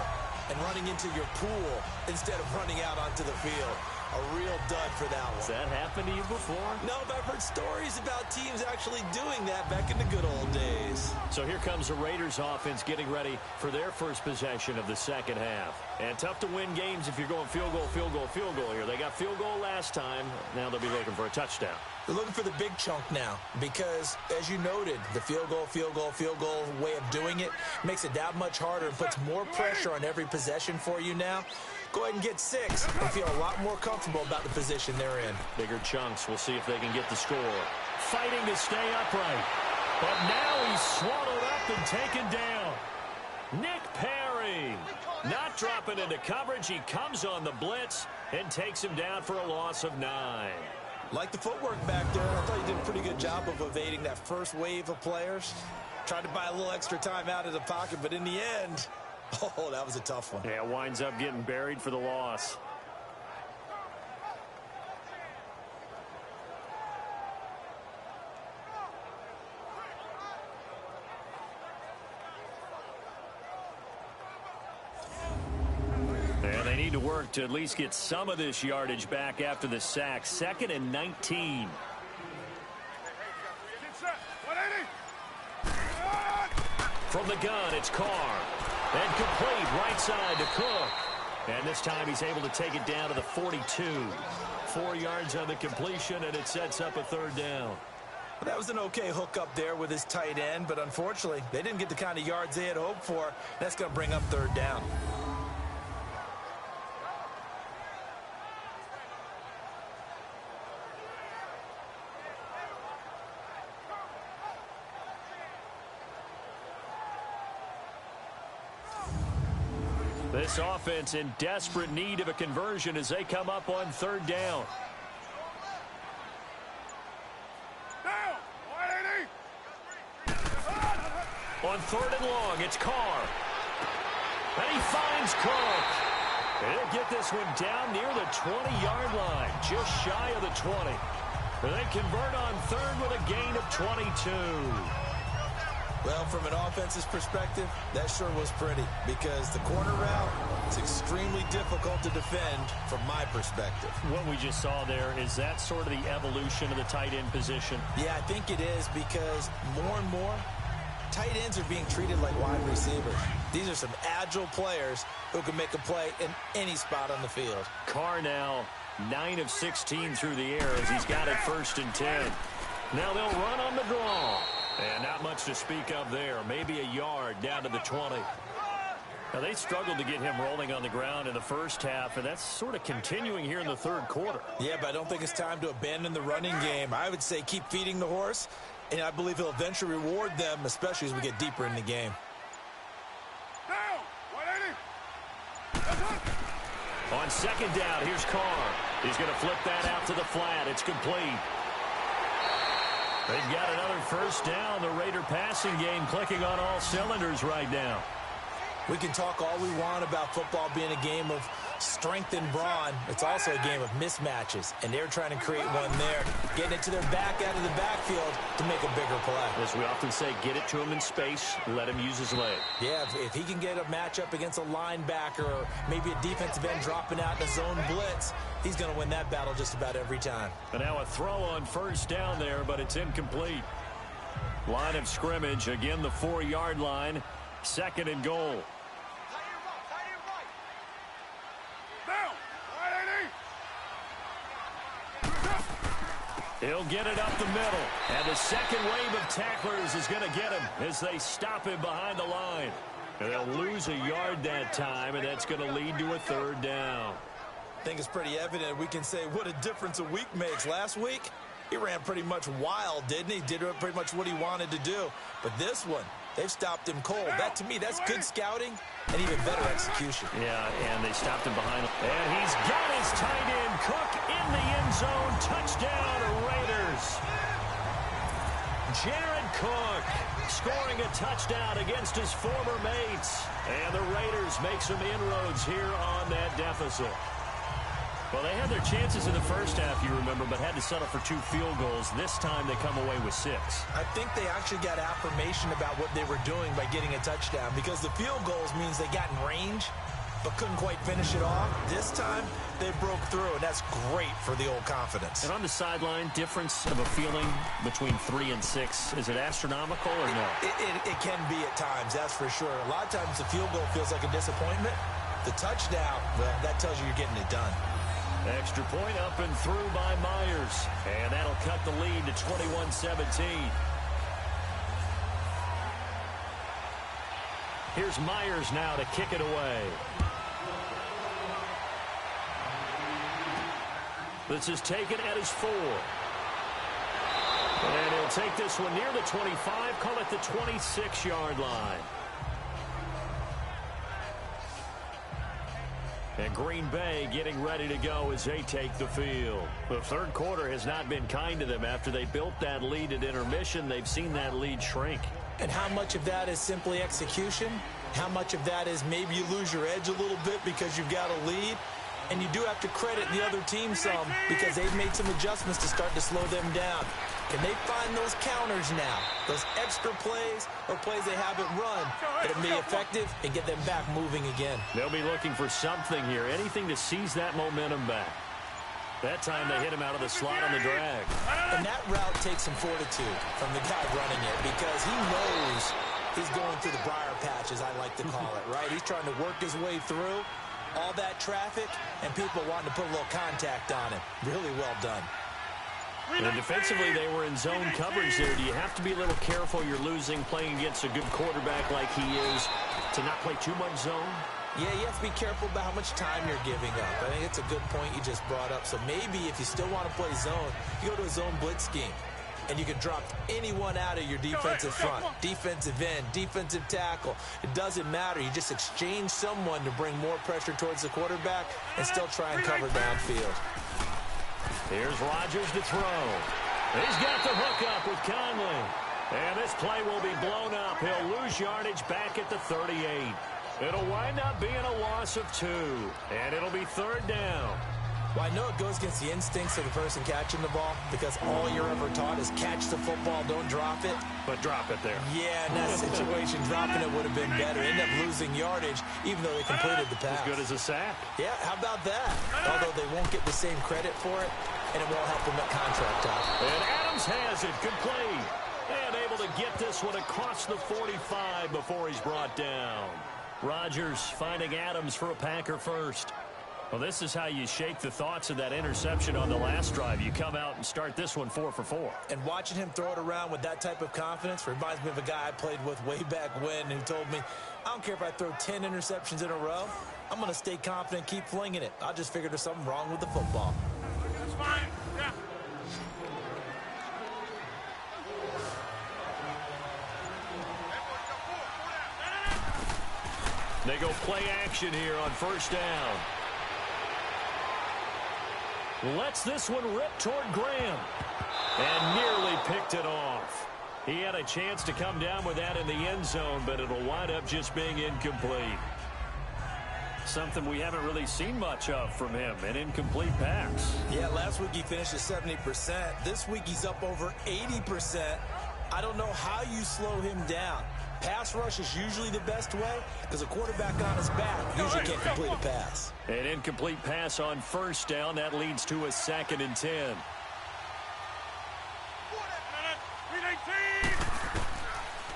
and running into your pool instead of running out onto the field. A real dud for that one.
Has that happened to you before?
No, but I've heard stories about teams actually doing that back in the good old days.
So here comes the Raiders offense getting ready for their first possession of the second half. And tough to win games if you're going field goal, field goal, field goal here. They got field goal last time. Now they'll be looking for a touchdown.
They're looking for the big chunk now because, as you noted, the field goal, field goal, field goal way of doing it makes it that much harder and puts more pressure on every possession for you now. Go ahead and get 6 and feel a lot more comfortable about the position they're in.
Bigger chunks. We'll see if they can get the score. Fighting to stay upright. But now he's swallowed up and taken down. Nick Perry not dropping into coverage. He comes on the blitz and takes him down for a loss of 9.
Like the footwork back there, I thought he did a pretty good job of evading that first wave of players. Tried to buy a little extra time out of the pocket, but in the end, oh, that was a tough one.
Yeah, winds up getting buried for the loss. And they need to work to at least get some of this yardage back after the sack. 2nd and 19. From the gun, it's Carr. And complete right side to Cook. And this time he's able to take it down to the 42. 4 yards on the completion, and it sets up a third down.
Well, that was an okay hook up there with his tight end, but unfortunately, they didn't get the kind of yards they had hoped for. That's going to bring up third down.
This offense in desperate need of a conversion as they come up on third down. On 3rd and long, it's Carr. And he finds Cook. He'll get this one down near the 20-yard line, just shy of the 20. And they convert on 3rd with a gain of 22.
Well, from an offense's perspective, that sure was pretty because the corner route is extremely difficult to defend from my perspective.
What we just saw there, is that sort of the evolution of the tight end position?
Yeah, I think it is because more and more, tight ends are being treated like wide receivers. These are some agile players who can make a play in any spot on the field.
Carr now 9 of 16 through the air as he's got it 1st and 10. Now they'll run on the draw. And not much to speak of there. Maybe a yard down to the 20. Now, they struggled to get him rolling on the ground in the first half, and that's sort of continuing here in the third quarter.
Yeah, but I don't think it's time to abandon the running game. I would say keep feeding the horse, and I believe he'll eventually reward them, especially as we get deeper in the game.
On 2nd down, here's Carr. He's going to flip that out to the flat. It's complete. They've got another first down. The Raider passing game clicking on all cylinders right now.
We can talk all we want about football being a game of strength and brawn. It's also a game of mismatches, and they're trying to create one there, getting it to their back out of the backfield to make a bigger play.
As we often say, get it to him in space, let him use his leg.
Yeah, if he can get a matchup against a linebacker or maybe a defensive end dropping out in a zone blitz, he's going to win that battle just about every time.
And now a throw on first down there, but it's incomplete. Line of scrimmage, again the 4-yard line, 2nd and goal. He'll get it up the middle. And the second wave of tacklers is going to get him as they stop him behind the line. And they'll lose a yard that time, and that's going to lead to a third down.
I think it's pretty evident. We can say what a difference a week makes. Last week, he ran pretty much wild, didn't he? Did pretty much what he wanted to do. But this one, they've stopped him cold. That, to me, that's good scouting and even better execution.
Yeah, and they stopped him behind him. And he's got his tight end, Cook, in the end end zone. Touchdown, Raiders. Jared Cook scoring a touchdown against his former mates. And the Raiders make some inroads here on that deficit. Well, they had their chances in the first half, you remember, but had to settle for 2 field goals. This time they come away with 6.
I think they actually got affirmation about what they were doing by getting a touchdown, because the field goals means they got in range but couldn't quite finish it off. This time they broke through, and that's great for the old confidence.
And on the sideline, difference of a feeling between 3 and 6, is it astronomical or no?
It can be at times, that's for sure. A lot of times the field goal feels like a disappointment. The touchdown, well, that tells you you're getting it done.
Extra point up and through by Myers. And that'll cut the lead to 21-17. Here's Myers now to kick it away. This is taken at his 4. And he'll take this one near the 25, call it the 26-yard line. And Green Bay getting ready to go as they take the field. The third quarter has not been kind to them. After they built that lead at intermission, they've seen that lead shrink.
And how much of that is simply execution? How much of that is maybe you lose your edge a little bit because you've got a lead? And you do have to credit the other team some, because they've made some adjustments to start to slow them down. Can they find those counters now? Those extra plays or plays they haven't run that'll be effective and get them back moving again.
They'll be looking for something here, anything to seize that momentum back. That time they hit him out of the slot on the drag.
And that route takes some fortitude from the guy running it, because he knows he's going through the briar patch, as I like to call it, right? He's trying to work his way through all that traffic and people wanting to put a little contact on him. Really well done.
And defensively, they were in zone coverage there. Do you have to be a little careful? You're losing, playing against a good quarterback like he is, to not play too much zone?
Yeah, you have to be careful about how much time you're giving up. I think it's a good point you just brought up. So maybe if you still want to play zone, you go to a zone blitz scheme, and you can drop anyone out of your defensive front, defensive end, defensive tackle. It doesn't matter. You just exchange someone to bring more pressure towards the quarterback and still try and cover downfield.
Here's Rodgers to throw. He's got the hook up with Conley. And this play will be blown up. He'll lose yardage back at the 38. It'll wind up being a loss of 2. And it'll be 3rd down.
Well, I know it goes against the instincts of the person catching the ball, because all you're ever taught is catch the football, don't drop it.
But drop it there.
Yeah, in that situation, dropping it would have been better. End up losing yardage, even though they completed the pass.
As good as a sack.
Yeah, how about that? Although they won't get the same credit for it, and it won't help them at contract time.
And Adams has it, complete. And able to get this one across the 45 before he's brought down. Rodgers finding Adams for a Packer first. Well, this is how you shake the thoughts of that interception on the last drive. You come out and start this one 4 for 4.
And watching him throw it around with that type of confidence reminds me of a guy I played with way back when, who told me, I don't care if I throw 10 interceptions in a row. I'm going to stay confident, keep flinging it. I just figured there's something wrong with the football.
That's fine. Yeah.
They go play action here on first down. Lets this one rip toward Graham. And nearly picked it off. He had a chance to come down with that in the end zone, but it'll wind up just being incomplete. Something we haven't really seen much of from him, an incomplete pass.
Yeah, last week he finished at 70%. This week he's up over 80%. I don't know how you slow him down. Pass rush is usually the best way, because a quarterback on his back usually can't complete a pass.
An incomplete pass on first down. That leads to a 2nd and 10.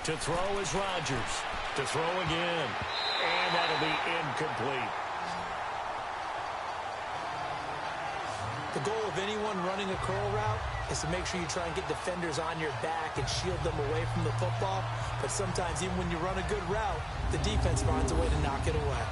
To throw is Rodgers. To throw again. And that'll be incomplete.
The goal of anyone running a curl route is to make sure you try and get defenders on your back and shield them away from the football. But sometimes, even when you run a good route, the defense finds a way to knock it away.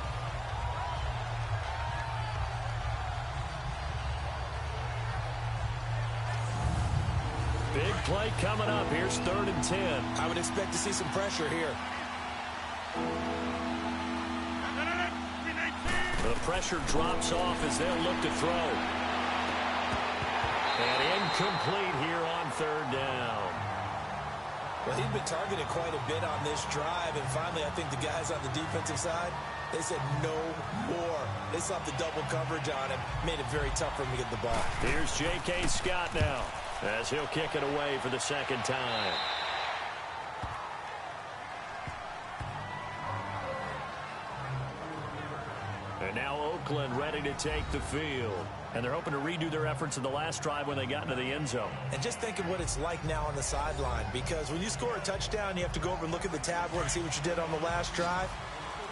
Big play coming up. Here's 3rd and 10.
I would expect to see some pressure here.
The pressure drops off as they'll look to throw. Incomplete here on third down.
Well, he'd been targeted quite a bit on this drive, and finally I think the guys on the defensive side, they said no more. They slapped the double coverage on him, made it very tough for him to get the ball.
Here's J.K. Scott now, as he'll kick it away for the second time. And now Oakland ready to take the field. And they're hoping to redo their efforts in the last drive when they got into the end zone.
And just think of what it's like now on the sideline, because when you score a touchdown, you have to go over and look at the tablet and see what you did on the last drive.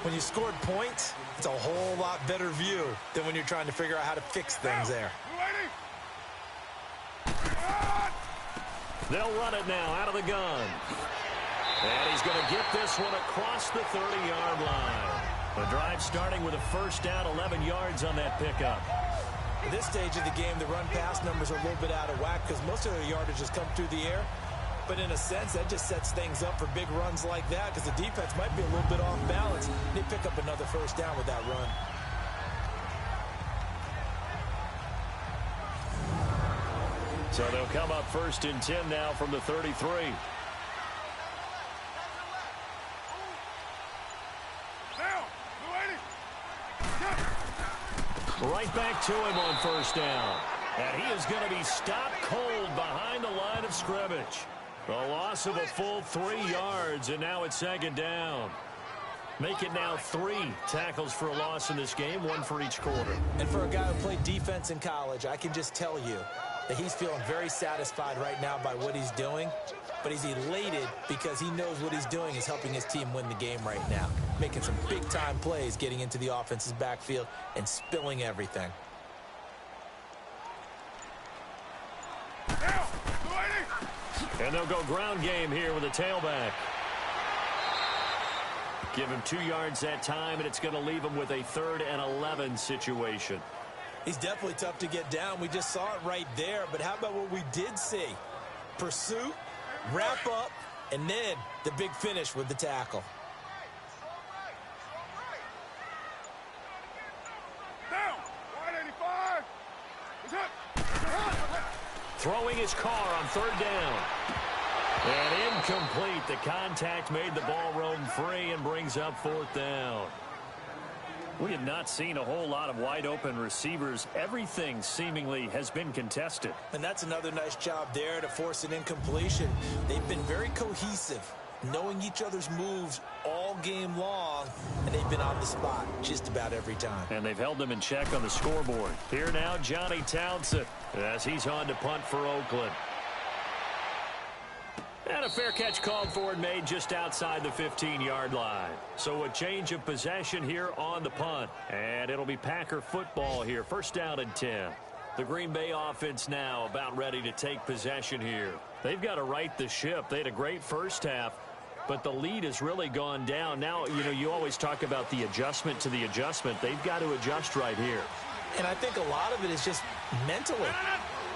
When you scored points, it's a whole lot better view than when you're trying to figure out how to fix things there.
They'll run it now out of the gun. And he's going to get this one across the 30-yard line. The drive starting with a first down, 11 yards on that pickup.
At this stage of the game, the run-pass numbers are a little bit out of whack because most of their yardage has come through the air. But in a sense, that just sets things up for big runs like that because the defense might be a little bit off balance. They pick up another first down with that run.
So they'll come up first and 10 now from the 33. Right back to him on first down. And he is going to be stopped cold behind the line of scrimmage. A loss of a full 3 yards, and now it's second down. Make it now 3 tackles for a loss in this game, 1 for each quarter.
And for a guy who played defense in college, I can just tell you that he's feeling very satisfied right now by what he's doing. But he's elated because he knows what he's doing is helping his team win the game right now. Making some big-time plays, getting into the offense's backfield, and spilling everything.
And they'll go ground game here with a tailback. Give him 2 yards that time, and it's going to leave him with a 3rd and 11 situation.
He's definitely tough to get down. We just saw it right there. But how about what we did see? Pursuit, wrap up, and then the big finish with the tackle.
Throwing his car on 3rd down. And incomplete. The contact made the ball roam free and brings up 4th down. We have not seen a whole lot of wide-open receivers. Everything seemingly has been contested.
And that's another nice job there to force an incompletion. They've been very cohesive, knowing each other's moves all game long, and they've been on the spot just about every time.
And they've held them in check on the scoreboard. Here now, Johnny Townsend, as he's on to punt for Oakland. And a fair catch called for and made just outside the 15-yard line. So a change of possession here on the punt. And it'll be Packer football here. First down and 10. The Green Bay offense now about ready to take possession here. They've got to right the ship. They had a great first half, but the lead has really gone down. Now, you know, you always talk about the adjustment to the adjustment. They've got to adjust right here.
And I think a lot of it is just mentally.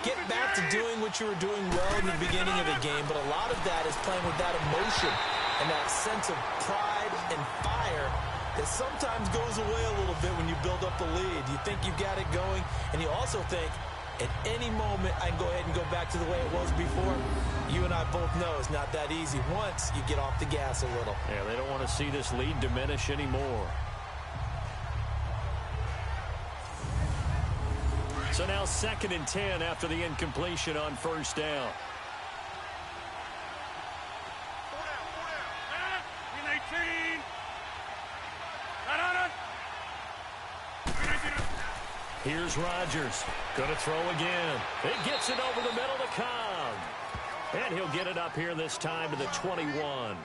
Get back to doing what you were doing well in the beginning of the game, but a lot of that is playing with that emotion and that sense of pride and fire that sometimes goes away a little bit when you build up the lead. You think you've got it going, and you also think at any moment I can go ahead and go back to the way it was before. You and I both know it's not that easy once you get off the gas a little.
Yeah, they don't want to see this lead diminish anymore. So now 2nd and 10 after the incompletion on first down. Here's Rodgers. Going to throw again. It gets it over the middle to Cobb. And he'll get it up here this time to the 21.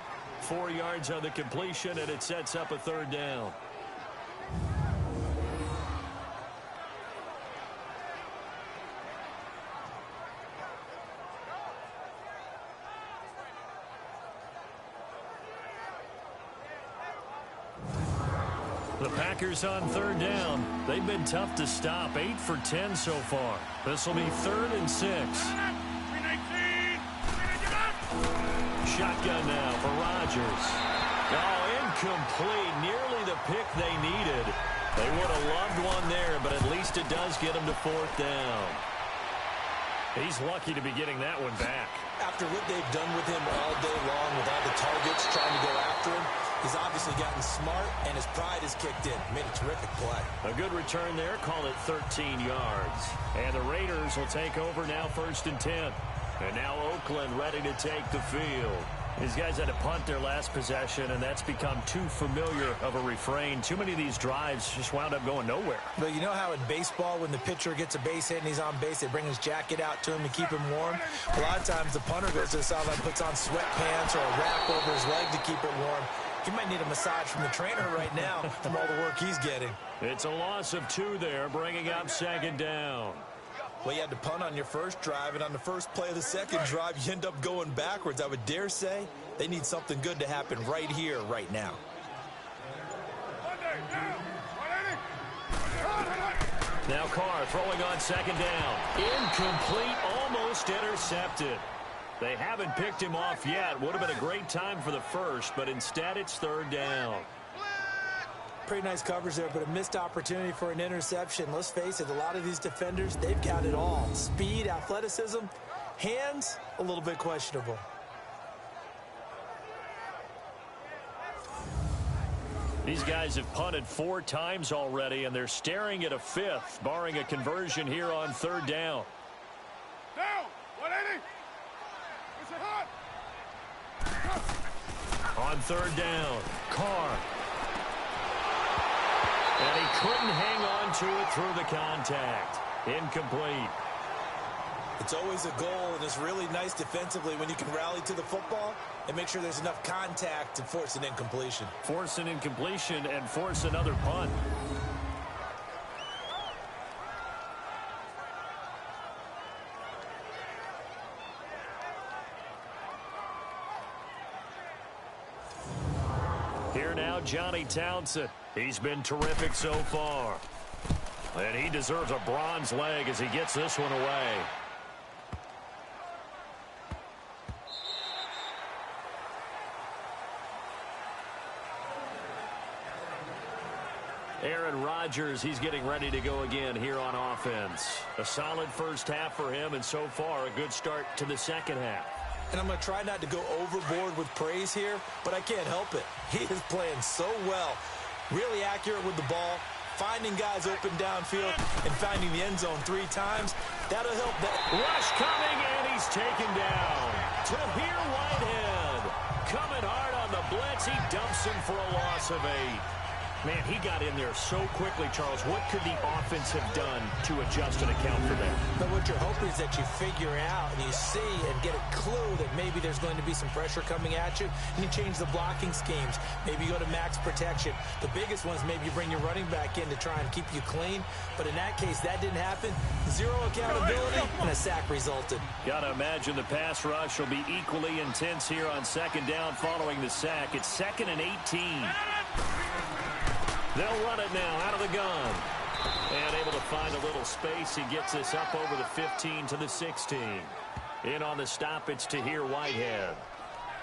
4 yards on the completion, and it sets up a 3rd down. The Packers on 3rd down. They've been tough to stop. 8 for 10 so far. This will be 3rd and 6. Shotgun now for Rodgers. Oh, incomplete. Nearly the pick they needed. They would have loved one there, but at least it does get them to 4th down. He's lucky to be getting that one back.
After what they've done with him all day long with all the targets trying to go after him, he's obviously gotten smart, and his pride has kicked in. Made a terrific play.
A good return there. Call it 13 yards. And the Raiders will take over now, 1st and 10. And now Oakland ready to take the field. These guys had to punt their last possession, and that's become too familiar of a refrain. Too many of these drives just wound up going nowhere.
But you know how in baseball, when the pitcher gets a base hit and he's on base, they bring his jacket out to him to keep him warm? A lot of times the punter goes to the sideline, puts on sweatpants or a wrap over his leg to keep it warm. He might need a massage from the trainer right now from all the work he's getting.
It's a loss of 2 there, bringing up 2nd down.
Well, you had to punt on your first drive, and on the first play of the second drive, you end up going backwards. I would dare say they need something good to happen right here, right now.
Now Carr throwing on 2nd down. Incomplete, almost intercepted. They haven't picked him off yet. Would have been a great time for the first, but instead it's 3rd down.
Pretty nice coverage there, but a missed opportunity for an interception. Let's face it, a lot of these defenders, they've got it all. Speed, athleticism, hands, a little bit questionable.
These guys have punted 4 times already, and they're staring at a 5th, barring a conversion here on 3rd down. On 3rd down, Carr. And he couldn't hang on to it through the contact. Incomplete.
It's always a goal, and it's really nice defensively when you can rally to the football and make sure there's enough contact to force an incompletion.
Force an incompletion and force another punt. Here now, Johnny Townsend. He's been terrific so far. And he deserves a bronze leg as he gets this one away. Aaron Rodgers, he's getting ready to go again here on offense. A solid first half for him, and so far a good start to the second half.
And I'm going to try not to go overboard with praise here, but I can't help it. He is playing so well. Really accurate with the ball, finding guys open downfield, and finding the end zone 3 times. That'll help.
Rush coming, and he's taken down. Tahir Whitehead coming hard on the blitz. He dumps him for a loss of 8. Man, he got in there so quickly, Charles. What could the offense have done to adjust and account for that?
But what you're hoping is that you figure out and you see and get a clue that maybe there's going to be some pressure coming at you, and you change the blocking schemes. Maybe you go to max protection. The biggest one is maybe you bring your running back in to try and keep you clean. But in that case, that didn't happen. 0 accountability, and a sack resulted.
Got to imagine the pass rush will be equally intense here on 2nd down following the sack. It's 2nd and 18. They'll run it now out of the gun. And able to find a little space. He gets this up over the 15 to the 16. In on the stop, it's Tahir Whitehead.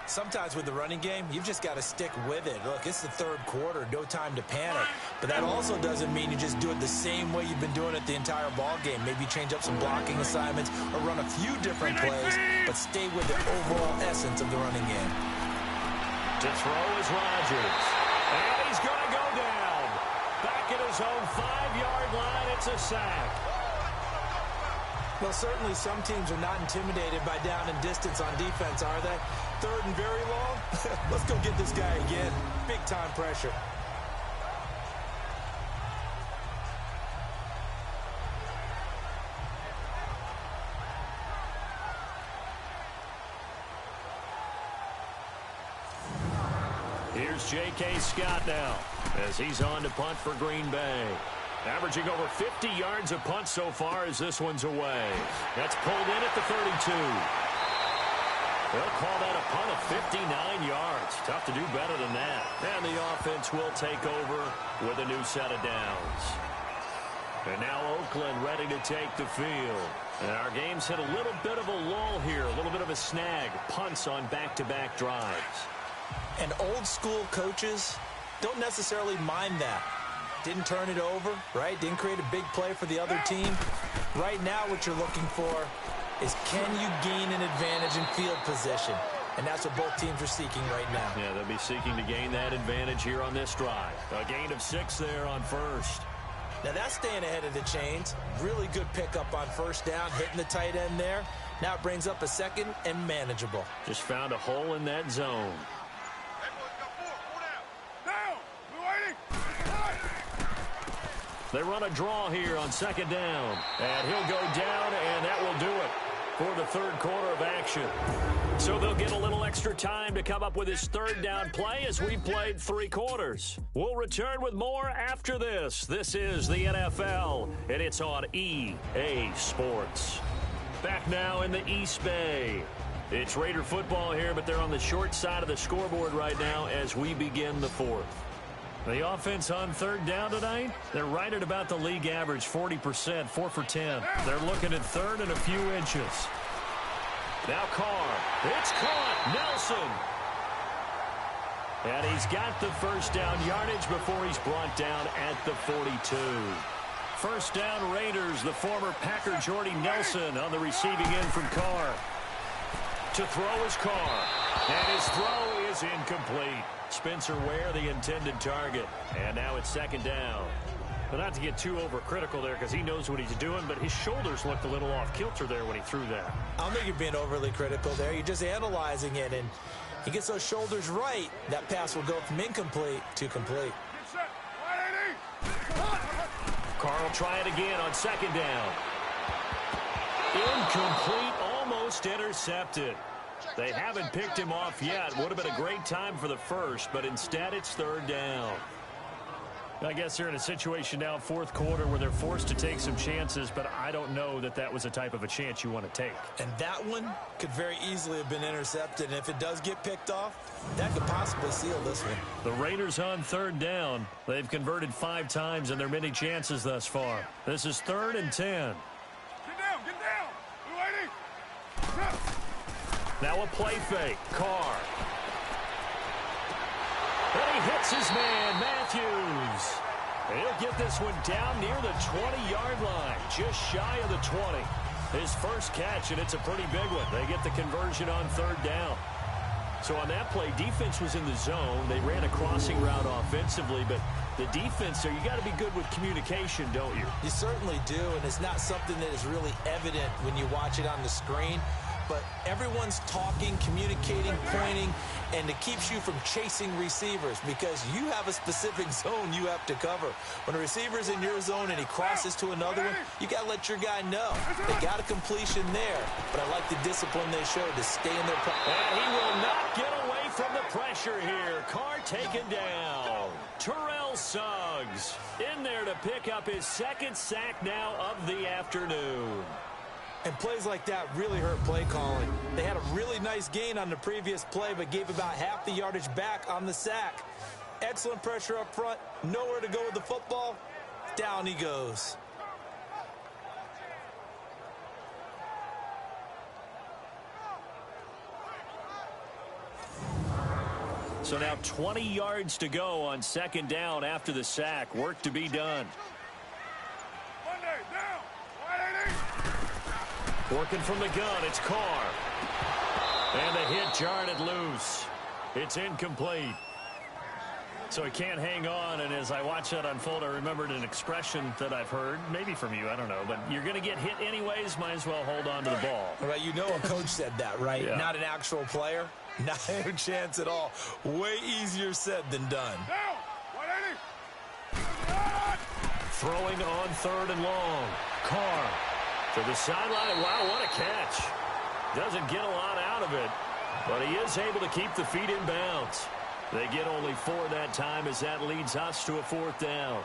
Sometimes with the running game, you've just got to stick with it. Look, it's the 3rd quarter, no time to panic. But that also doesn't mean you just do it the same way you've been doing it the entire ball game. Maybe change up some blocking assignments or run a few different plays, but stay with the overall essence of the running game.
To throw is Rodgers. And he's going to go down. Back at his own 5-yard line, it's a sack.
Well, certainly some teams are not intimidated by down and distance on defense, are they? 3rd and very long? Let's go get this guy again. Big-time pressure.
Here's J.K. Scott now as he's on to punt for Green Bay. Averaging over 50 yards a punt so far as this one's away. That's pulled in at the 32. They'll call that a punt of 59 yards. Tough to do better than that. And the offense will take over with a new set of downs. And now Oakland ready to take the field. And our game's hit a little bit of a lull here, a little bit of a snag. Punts on back-to-back drives.
And old-school coaches don't necessarily mind that. Didn't turn it over, right? Didn't create a big play for the other team. Right now what you're looking for is can you gain an advantage in field position? And that's what both teams are seeking right now.
Yeah, they'll be seeking to gain that advantage here on this drive. A gain of 6 there on first.
Now that's staying ahead of the chains. Really good pickup on first down, hitting the tight end there. Now it brings up a second and manageable.
Just found a hole in that zone. They run a draw here on second down. And he'll go down, and that will do it for the third quarter of action. So they'll get a little extra time to come up with his third down play as we played 3 quarters. We'll return with more after this. This is the NFL, and it's on EA Sports. Back now in the East Bay. It's Raider football here, but they're on the short side of the scoreboard right now as we begin the fourth. The offense on third down tonight, they're right at about the league average, 40%, 4 for 10. They're looking at third and a few inches. Now Carr. It's caught. Nelson. And he's got the first down yardage before he's brought down at the 42. First down Raiders, the former Packer Jordy Nelson on the receiving end from Carr. To throw is Carr. And his throw is incomplete. Spencer Ware, the intended target. And now it's second down. But not to get too overcritical there because he knows what he's doing, but his shoulders looked a little off kilter there when he threw that.
I don't think you're being overly critical there. You're just analyzing it, and he gets those shoulders right. That pass will go from incomplete to complete.
Carr will try it again on second down. Incomplete, almost intercepted. They haven't picked him off yet. Would have been a great time for the first, but instead it's third down. I guess they're in a situation now, fourth quarter, where they're forced to take some chances, but I don't know that that was the type of a chance you want to take.
And that one could very easily have been intercepted, and if it does get picked off, that could possibly seal this one.
The Raiders on third down. They've converted 5 times in their many chances thus far. This is 3rd and 10.
Get down! We're waiting!
Now a play fake. Carr. And he hits his man, Matthews. He'll get this one down near the 20-yard line, just shy of the 20. His first catch, and it's a pretty big one. They get the conversion on third down. So on that play, defense was in the zone. They ran a crossing route offensively, but the defense there, you got to be good with communication, don't you?
You certainly do, and it's not something that is really evident when you watch it on the screen. But everyone's talking, communicating, pointing, and it keeps you from chasing receivers because you have a specific zone you have to cover. When a receiver's in your zone and he crosses to another one, you got to let your guy know. They got a completion there, but I like the discipline they showed to stay in their pocket.
And he will not get away from the pressure here. Carr taken down. Terrell Suggs in there to pick up his second sack now of the afternoon.
And plays like that really hurt play calling. They had a really nice gain on the previous play, but gave about half the yardage back on the sack. Excellent pressure up front. Nowhere to go with the football. Down he goes.
So now 20 yards to go on second down after the sack. Work to be done. Working from the gun, it's Carr. And the hit jarred loose. It's incomplete. So he can't hang on, and as I watch that unfold, I remembered an expression that I've heard, maybe from you, I don't know, but you're going to get hit anyways, might as well hold on to the ball.
Right, you know a coach said that, right?
Yeah.
Not an actual player. Not a chance at all. Way easier said than done.
Throwing on third and long. Carr. To the sideline. Wow, what a catch. Doesn't get a lot out of it, but he is able to keep the feet in bounds. They get only 4 that time as that leads us to a 4th down.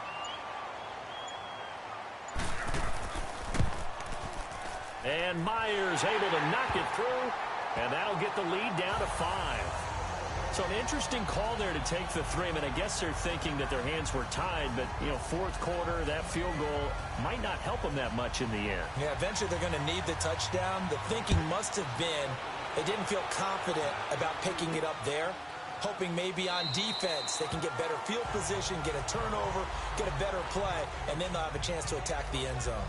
And Myers able to knock it through, and that'll get the lead down to 5. So an interesting call there to take the 3. I mean, I guess they're thinking that their hands were tied, but, you know, fourth quarter, that field goal might not help them that much in the end.
Yeah, eventually they're going to need the touchdown. The thinking must have been they didn't feel confident about picking it up there, hoping maybe on defense they can get better field position, get a turnover, get a better play, and then they'll have a chance to attack the end zone.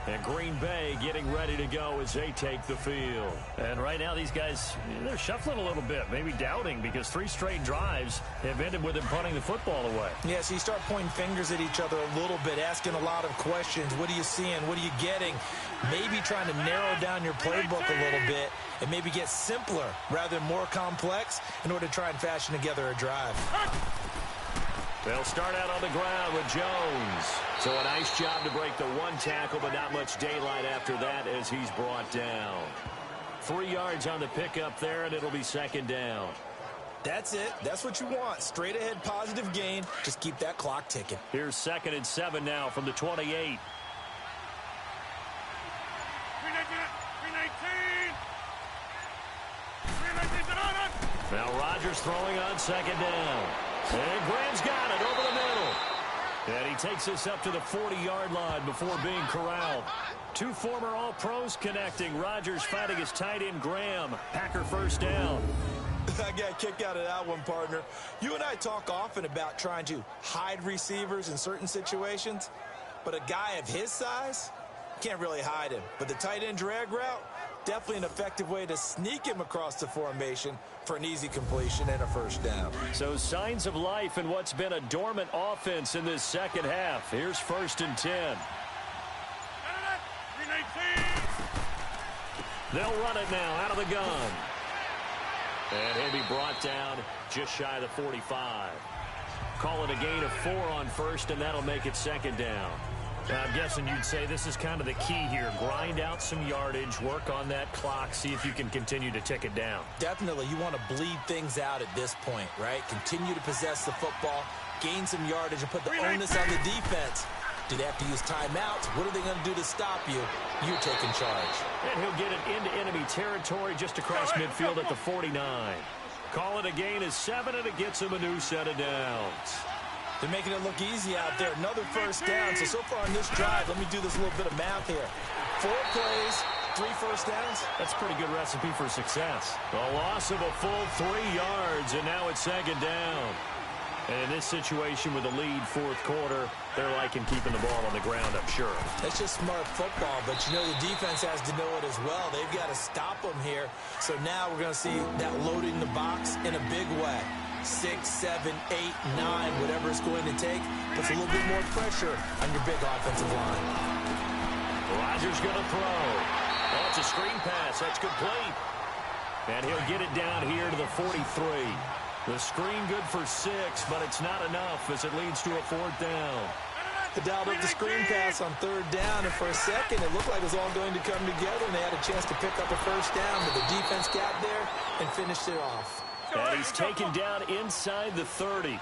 And Green Bay getting ready to go as they take the field.
And right now these guys, they're shuffling a little bit, maybe doubting, because 3 straight drives have ended with them punting the football away.
Yeah, so you start pointing fingers at each other a little bit, asking a lot of questions. What are you seeing? What are you getting? Maybe trying to narrow down your playbook a little bit and maybe get simpler rather than more complex in order to try and fashion together a drive.
They'll start out on the ground with Jones. So a nice job to break the 1 tackle, but not much daylight after that as he's brought down. 3 yards on the pickup there, and it'll be 2nd down.
That's it. That's what you want. Straight ahead, positive gain. Just keep that clock ticking.
Here's 2nd and 7 now from the 28. Now Rodgers throwing on 2nd down. And Graham's got it over the middle. And he takes us up to the 40-yard line before being corralled. 2 former All-Pros connecting. Rodgers fighting his tight end Graham. Packer 1st down.
I got a kick out of that one, partner. You and I talk often about trying to hide receivers in certain situations, but a guy of his size can't really hide him. But the tight end drag route, definitely an effective way to sneak him across the formation for an easy completion and a 1st down.
So signs of life in what's been a dormant offense in this 2nd half. Here's 1st and 10. They'll run it now out of the gun. And he'll be brought down just shy of the 45. Call it a gain of 4 on 1st, and that'll make it 2nd down.
I'm guessing you'd say this is kind of the key here. Grind out some yardage, work on that clock, see if you can continue to tick it down.
Definitely. You want to bleed things out at this point, right? Continue to possess the football, gain some yardage, and put the onus on the defense. Do they have to use timeouts? What are they going to do to stop you? You're taking charge.
And he'll get it into enemy territory just across midfield at the 49. Call it a gain of 7, and it gets him a new set of downs.
They're making it look easy out there. Another 1st down. So far on this drive, let me do this little bit of math here. 4 plays, 3 1st downs.
That's a pretty good recipe for success. A loss of a full 3 yards, and now it's 2nd down. And in this situation with the lead 4th quarter, they're liking keeping the ball on the ground, I'm sure.
That's just smart football, but you know the defense has to know it as well. They've got to stop them here. So now we're going to see that loading the box in a big way. 6, 7, 8, 9, whatever it's going to take, puts a little bit more pressure on your big offensive line.
Rodgers going to throw. Oh, it's a screen pass. That's complete. And he'll get it down here to the 43. The screen good for 6, but it's not enough as it leads to a 4th down.
They dialed up the screen pass on 3rd down, and for a second it looked like it was all going to come together, and they had a chance to pick up a 1st down, but the defense got there and finished it off.
And he's taken down inside the 30.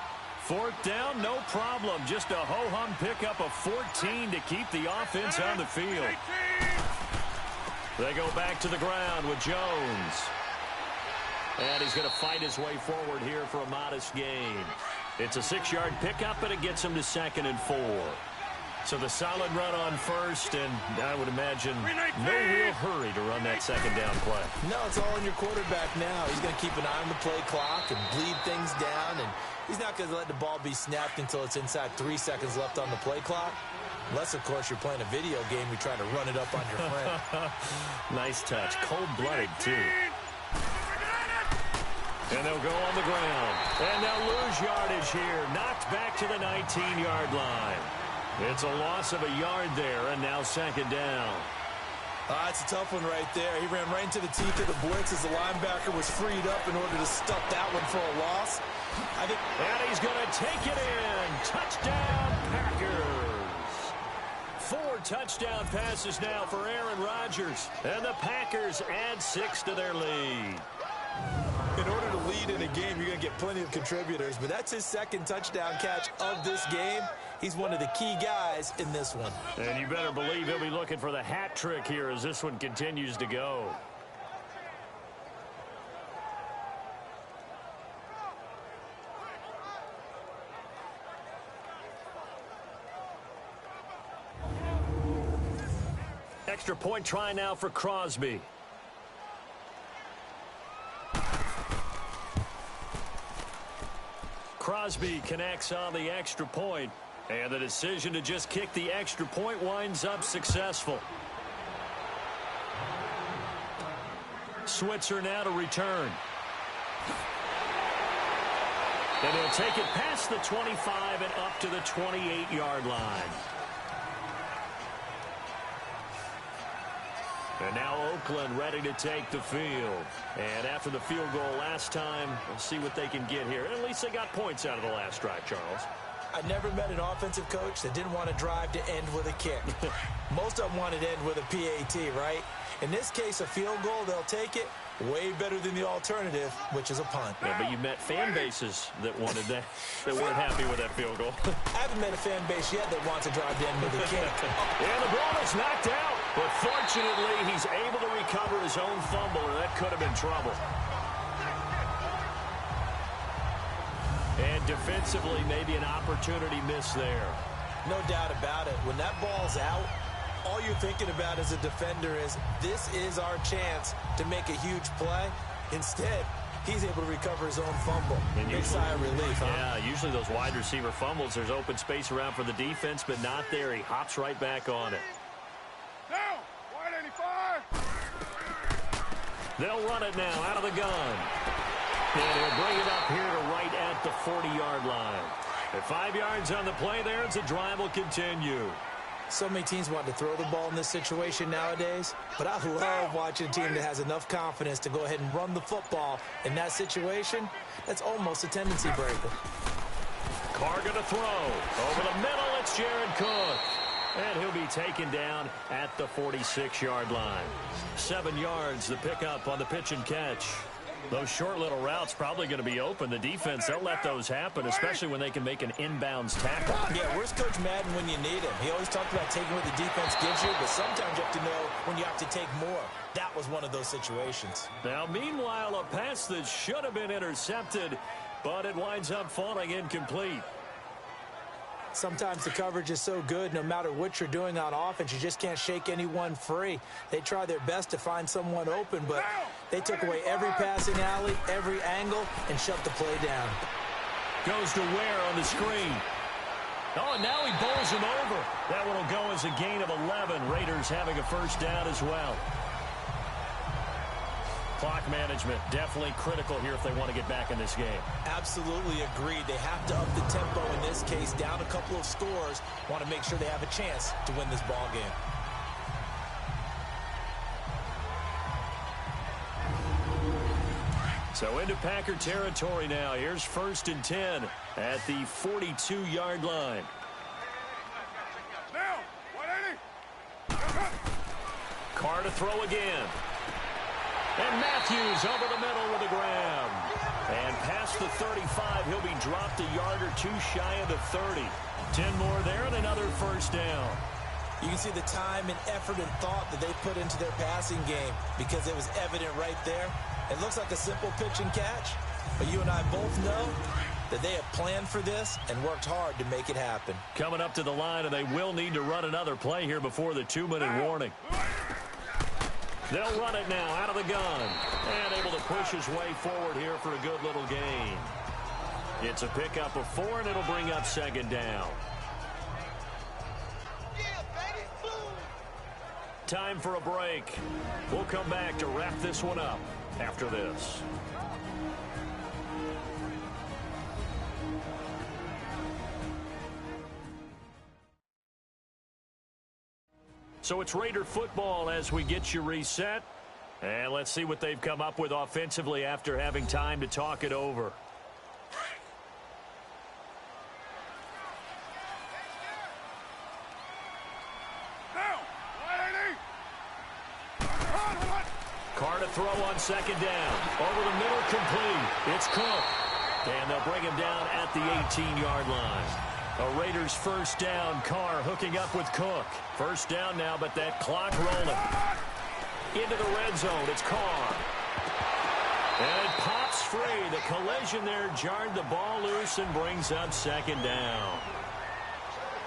4th down, no problem. Just a ho-hum pickup of 14 to keep the offense on the field. They go back to the ground with Jones. And he's going to fight his way forward here for a modest gain. It's a 6-yard pickup, and it gets him to 2nd and 4. So the solid run on 1st, and I would imagine no real hurry to run that 2nd down play.
No, it's all in your quarterback now. He's going to keep an eye on the play clock and bleed things down, and he's not going to let the ball be snapped until it's inside 3 seconds left on the play clock. Unless, of course, you're playing a video game, you're trying to run it up on your friend.
Nice touch. Cold-blooded, too. And they'll go on the ground. And they'll lose yardage here. Knocked back to the 19-yard line. It's a loss of a yard there, and now 2nd down.
It's a tough one right there. He ran right into the teeth of the blitz as the linebacker was freed up in order to stuff that one for a loss.
And he's going to take it in. Touchdown, Packers. 4 touchdown passes now for Aaron Rodgers. And the Packers add 6 to their lead.
In order to lead in a game, you're going to get plenty of contributors, but that's his 2nd touchdown catch of this game. He's one of the key guys in this one.
And you better believe he'll be looking for the hat trick here as this one continues to go. Extra point try now for Crosby. Crosby connects on the extra point.
And the decision to just kick the extra point winds up successful. Switzer now to return. And he'll take it past the 25 and up to the 28-yard line. And now Oakland ready to take the field. And after the field goal last time, we'll see what they can get here. At least they got points out of the last drive, Charles.
I never met an offensive coach that didn't want to drive to end with a kick. Most of them wanted to end with a PAT, right? In this case, a field goal, they'll take it. Way better than the alternative, which is a punt.
Yeah, but you met fan bases that wanted that, that weren't happy with that field goal.
I haven't met a fan base yet that wants to drive to end with a kick.
And the ball is knocked out. But fortunately, he's able to recover his own fumble, or that could have been trouble. And defensively, maybe an opportunity missed there.
No doubt about it. When that ball's out, all you're thinking about as a defender is, this is our chance to make a huge play. Instead, he's able to recover his own fumble. And big sigh of relief, huh?
Yeah, usually those wide receiver fumbles, there's open space around for the defense, but not there. He hops right back on it.
Down, wide 85.
They'll run it now out of the gun. And he'll bring it up here to right at the 40-yard line. At 5 yards on the play there, the drive will continue.
So many teams want to throw the ball in this situation nowadays, but I love watching a team that has enough confidence to go ahead and run the football. In that situation, that's almost a tendency breaker.
Carr going to throw. Over the middle, it's Jared Cook. And he'll be taken down at the 46-yard line. 7 yards, the pickup on the pitch and catch. Those short little routes probably going to be open. The defense, they'll let those happen, especially when they can make an inbounds tackle.
Yeah, where's Coach Madden when you need him? He always talked about taking what the defense gives you, but sometimes you have to know when you have to take more. That was one of those situations.
Now, meanwhile, a pass that should have been intercepted, but it winds up falling incomplete.
Sometimes the coverage is so good, no matter what you're doing on offense, you just can't shake anyone free. They try their best to find someone open, but they took away every passing alley, every angle, and shut the play down.
Goes to Ware on the screen. Oh, and now he bowls him over. That one will go as a gain of 11. Raiders having a first down as well. Clock management definitely critical here if they want to get back in this game.
Absolutely agreed. They have to up the tempo in this case, down a couple of scores. Want to make sure they have a chance to win this ball game.
So into Packer territory now. Here's 1st and 10 at the 42-yard line.
Now, 180.
Carr to throw again. And Matthews over the middle with a grab. And past the 35, he'll be dropped a yard or two shy of the 30. 10 more there and another first down.
You can see the time and effort and thought that they put into their passing game because it was evident right there. It looks like a simple pitch and catch, but you and I both know that they have planned for this and worked hard to make it happen.
Coming up to the line, and they will need to run another play here before the 2-minute warning. They'll run it now out of the gun. And able to push his way forward here for a good little gain. It's a pickup of 4, and it'll bring up 2nd down. Time for a break. We'll come back to wrap this one up after this. So it's Raider football as we get you reset. And let's see what they've come up with offensively after having time to talk it over.
Now, 180.
Carr to throw on 2nd down. Over the middle, complete. It's Cook. And they'll bring him down at the 18-yard line. A Raiders first down. Carr hooking up with Cook. First down now, but that clock rolling. Into the red zone. It's Carr. And it pops free. The collision there jarred the ball loose and brings up 2nd down.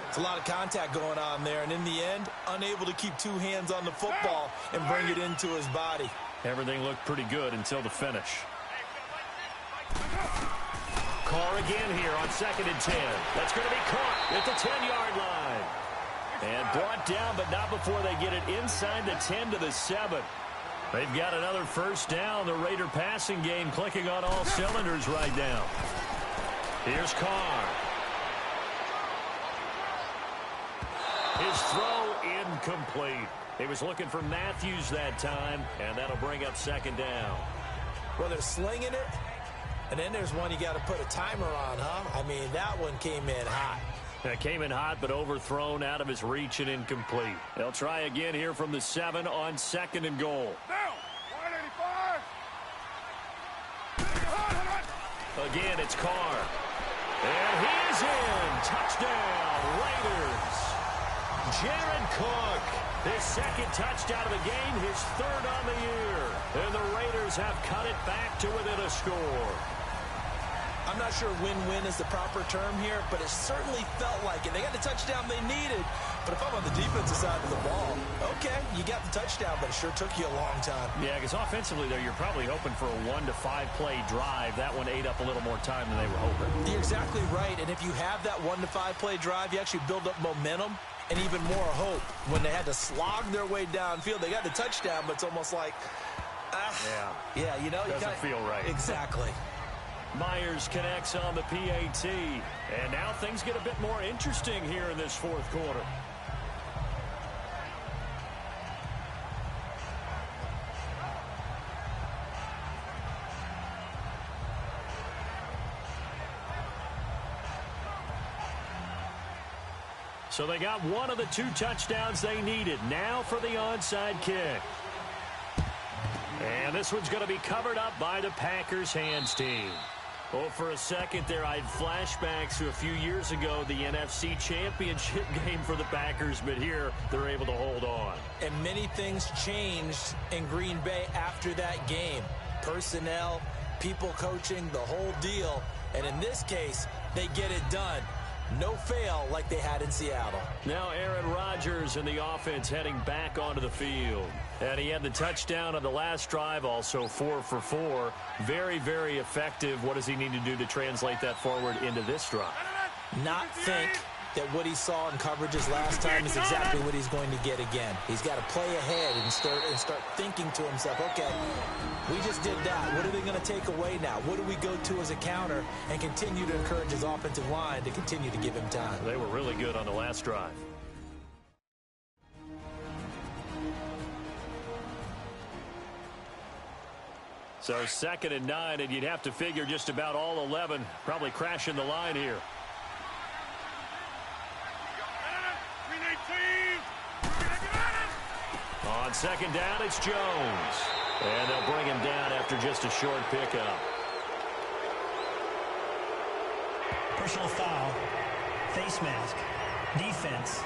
It's a lot of contact going on there, and in the end, unable to keep 2 hands on the football and bring it into his body.
Everything looked pretty good until the finish. Carr again here on 2nd and 10. That's going to be caught at the 10-yard line. And brought down, but not before they get it inside the 10 to the 7. They've got another first down. The Raider passing game clicking on all cylinders right now. Here's Carr. His throw incomplete. He was looking for Matthews that time, and that'll bring up 2nd down.
Well, they're slinging it, and then there's one you got to put a timer on, huh? I mean, that one came in hot.
That came in hot, but overthrown out of his reach and incomplete. They'll try again here from the 7 on 2nd and goal.
Down. 185.
Again, it's Carr. And he is in. Touchdown, Raiders. Jared Cook, his 2nd touchdown of the game, his 3rd on the year. And the Raiders have cut it back to within a score.
I'm not sure win-win is the proper term here, but it certainly felt like it. They got the touchdown they needed, but if I'm on the defensive side of the ball, okay, you got the touchdown, but it sure took you a long time.
Yeah, because offensively, though, you're probably hoping for a 1 to 5 play drive. That one ate up a little more time than they were hoping.
You're exactly right, and if you have that 1 to 5 play drive, you actually build up momentum and even more hope. When they had to slog their way downfield, they got the touchdown, but it's almost like, yeah, you know,
doesn't feel right.
Exactly.
Myers connects on the PAT. And now things get a bit more interesting here in this 4th quarter. So they got one of the 2 touchdowns they needed. Now for the onside kick. And this one's going to be covered up by the Packers hands team. Oh, for a second there, I had flashbacks to a few years ago, the NFC Championship game for the Packers, but here they're able to hold on.
And many things changed in Green Bay after that game. Personnel, people coaching, the whole deal. And in this case, they get it done. No fail like they had in Seattle.
Now Aaron Rodgers and the offense heading back onto the field. And he had the touchdown on the last drive, also 4 for 4. Very, very effective. What does he need to do to translate that forward into this drive?
Not think that what he saw in coverages last time is exactly what he's going to get again. He's got to play ahead and start thinking to himself, okay, we just did that. What are they going to take away now? What do we go to as a counter? And continue to encourage his offensive line to continue to give him time.
They were really good on the last drive. So 2nd and 9, and you'd have to figure just about all 11 probably crashing the line here. On 2nd down, it's Jones. And they'll bring him down after just a short pickup.
Personal foul, face mask, defense.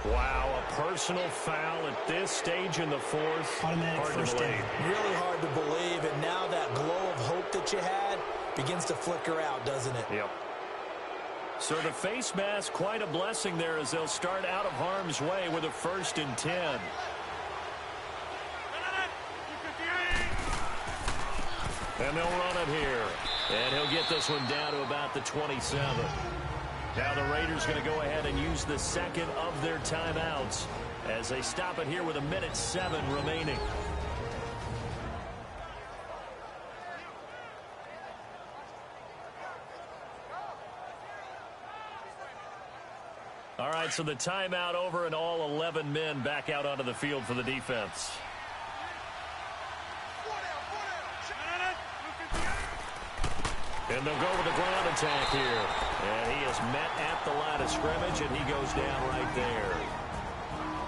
Wow, a personal foul at this stage in the 4th.
Automatic
Hard
first
to believe.
down.
Really hard to believe, and now that glow of hope that you had begins to flicker out, doesn't it?
Yep. So the face mask, quite a blessing there as they'll start out of harm's way with a 1st and 10. And they'll run it here. And he'll get this one down to about the 27. Now the Raiders going to go ahead and use the 2nd of their timeouts as they stop it here with 1:07 remaining. All right, so the timeout over and all 11 men back out onto the field for the defense. And they'll go with the ground attack here. And he is met at the line of scrimmage, and he goes down right there.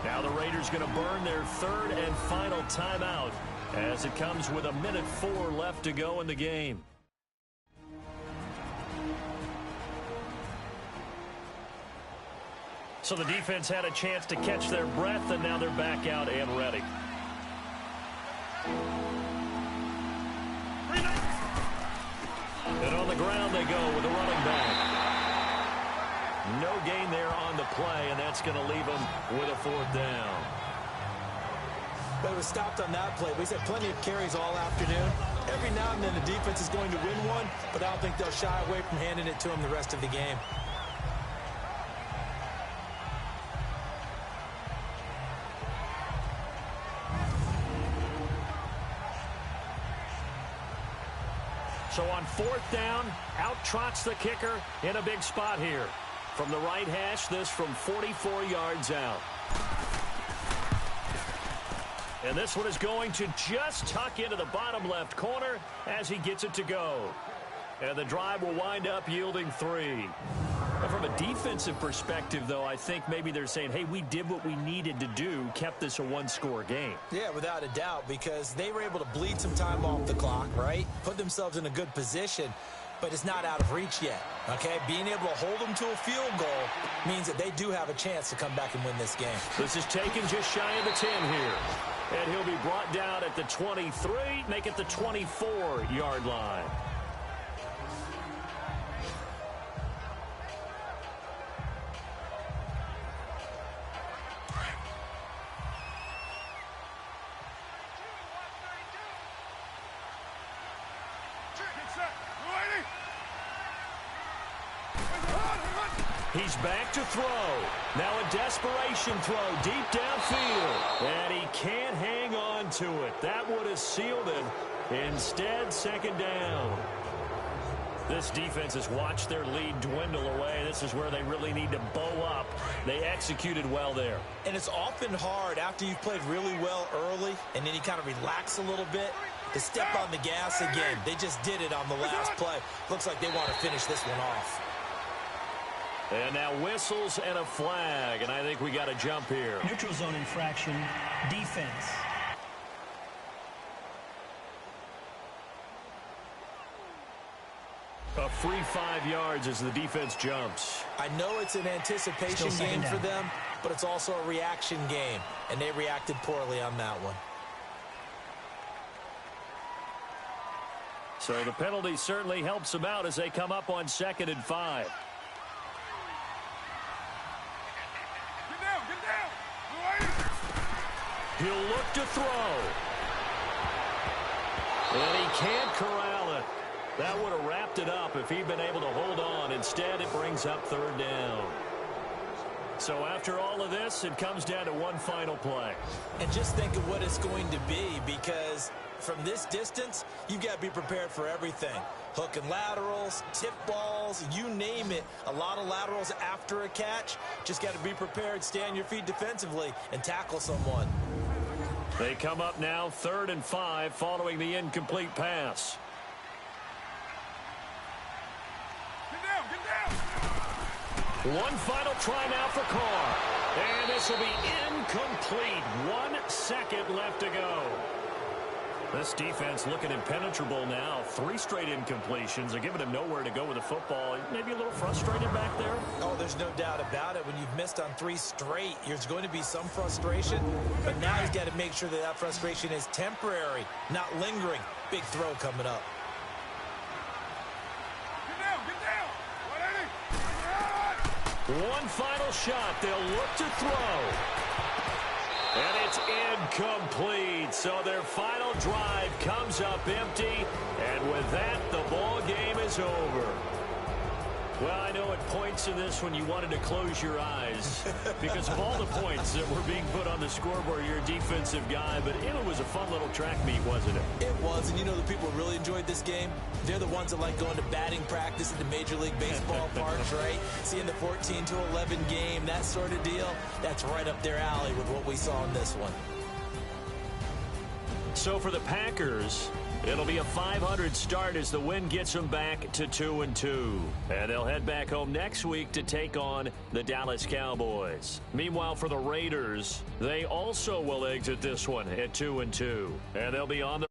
Now the Raiders going to burn their 3rd and final timeout as it comes with 1:04 left to go in the game. So the defense had a chance to catch their breath, and now they're back out and ready. And on the ground they go with the running back. No gain there on the play, and that's going to leave them with a 4th down.
But it was stopped on that play. We've had plenty of carries all afternoon. Every now and then the defense is going to win one, but I don't think they'll shy away from handing it to him the rest of the game.
So on 4th down, out trots the kicker in a big spot here. From the right hash, this from 44 yards out. And this one is going to just tuck into the bottom left corner as he gets it to go. And the drive will wind up yielding 3. But from a defensive perspective, though, I think maybe they're saying, hey, we did what we needed to do, kept this a one-score game.
Yeah, without a doubt, because they were able to bleed some time off the clock, right? Put themselves in a good position, but it's not out of reach yet, okay? Being able to hold them to a field goal means that they do have a chance to come back and win this game.
This is taken just shy of the 10 here. And he'll be brought down at the 23, make it the 24-yard line. He's back to throw. Now a desperation throw deep downfield. And he can't hang on to it. That would have sealed it. Instead, 2nd down. This defense has watched their lead dwindle away. This is where they really need to bow up. They executed well there.
And it's often hard after you've played really well early and then you kind of relax a little bit to step on the gas again. They just did it on the last play. Looks like they want to finish this one off.
And now whistles and a flag, and I think we got a jump here.
Neutral zone infraction, defense.
A free 5 yards as the defense jumps.
I know it's an anticipation game for them, but it's also a reaction game, and they reacted poorly on that one.
So the penalty certainly helps them out as they come up on 2nd and 5. He'll look to throw. And he can't corral it. That would have wrapped it up if he'd been able to hold on. Instead, it brings up 3rd down. So after all of this, it comes down to one final play.
And just think of what it's going to be, because from this distance, you've got to be prepared for everything. Hook and laterals, tip balls, you name it. A lot of laterals after a catch. Just got to be prepared, stay on your feet defensively, and tackle someone.
They come up now 3rd and 5 following the incomplete pass. One final try now for Carr. And this will be incomplete. 1 second left to go. This defense looking impenetrable now. 3 straight incompletions. They're giving him nowhere to go with the football. Maybe a little frustrated back there.
Oh, there's no doubt about it. When you've missed on 3 straight, there's going to be some frustration. But now he's got to make sure that that frustration is temporary, not lingering. Big throw coming up.
One final shot. They'll look to throw. And it's incomplete. So their final drive comes up empty. And with that, the ball game is over. Well, I know at points in this when you wanted to close your eyes because of all the points that were being put on the scoreboard. You're a defensive guy, but it was a fun little track meet, wasn't it?
It was, and you know the people who really enjoyed this game? They're the ones that like going to batting practice at the Major League Baseball parks, right? Seeing the 14-11 game, that sort of deal, that's right up their alley with what we saw in this one.
So for the Packers, it'll be a .500 start as the win gets them back to 2-2. And they'll head back home next week to take on the Dallas Cowboys. Meanwhile, for the Raiders, they also will exit this one at 2-2. And they'll be on the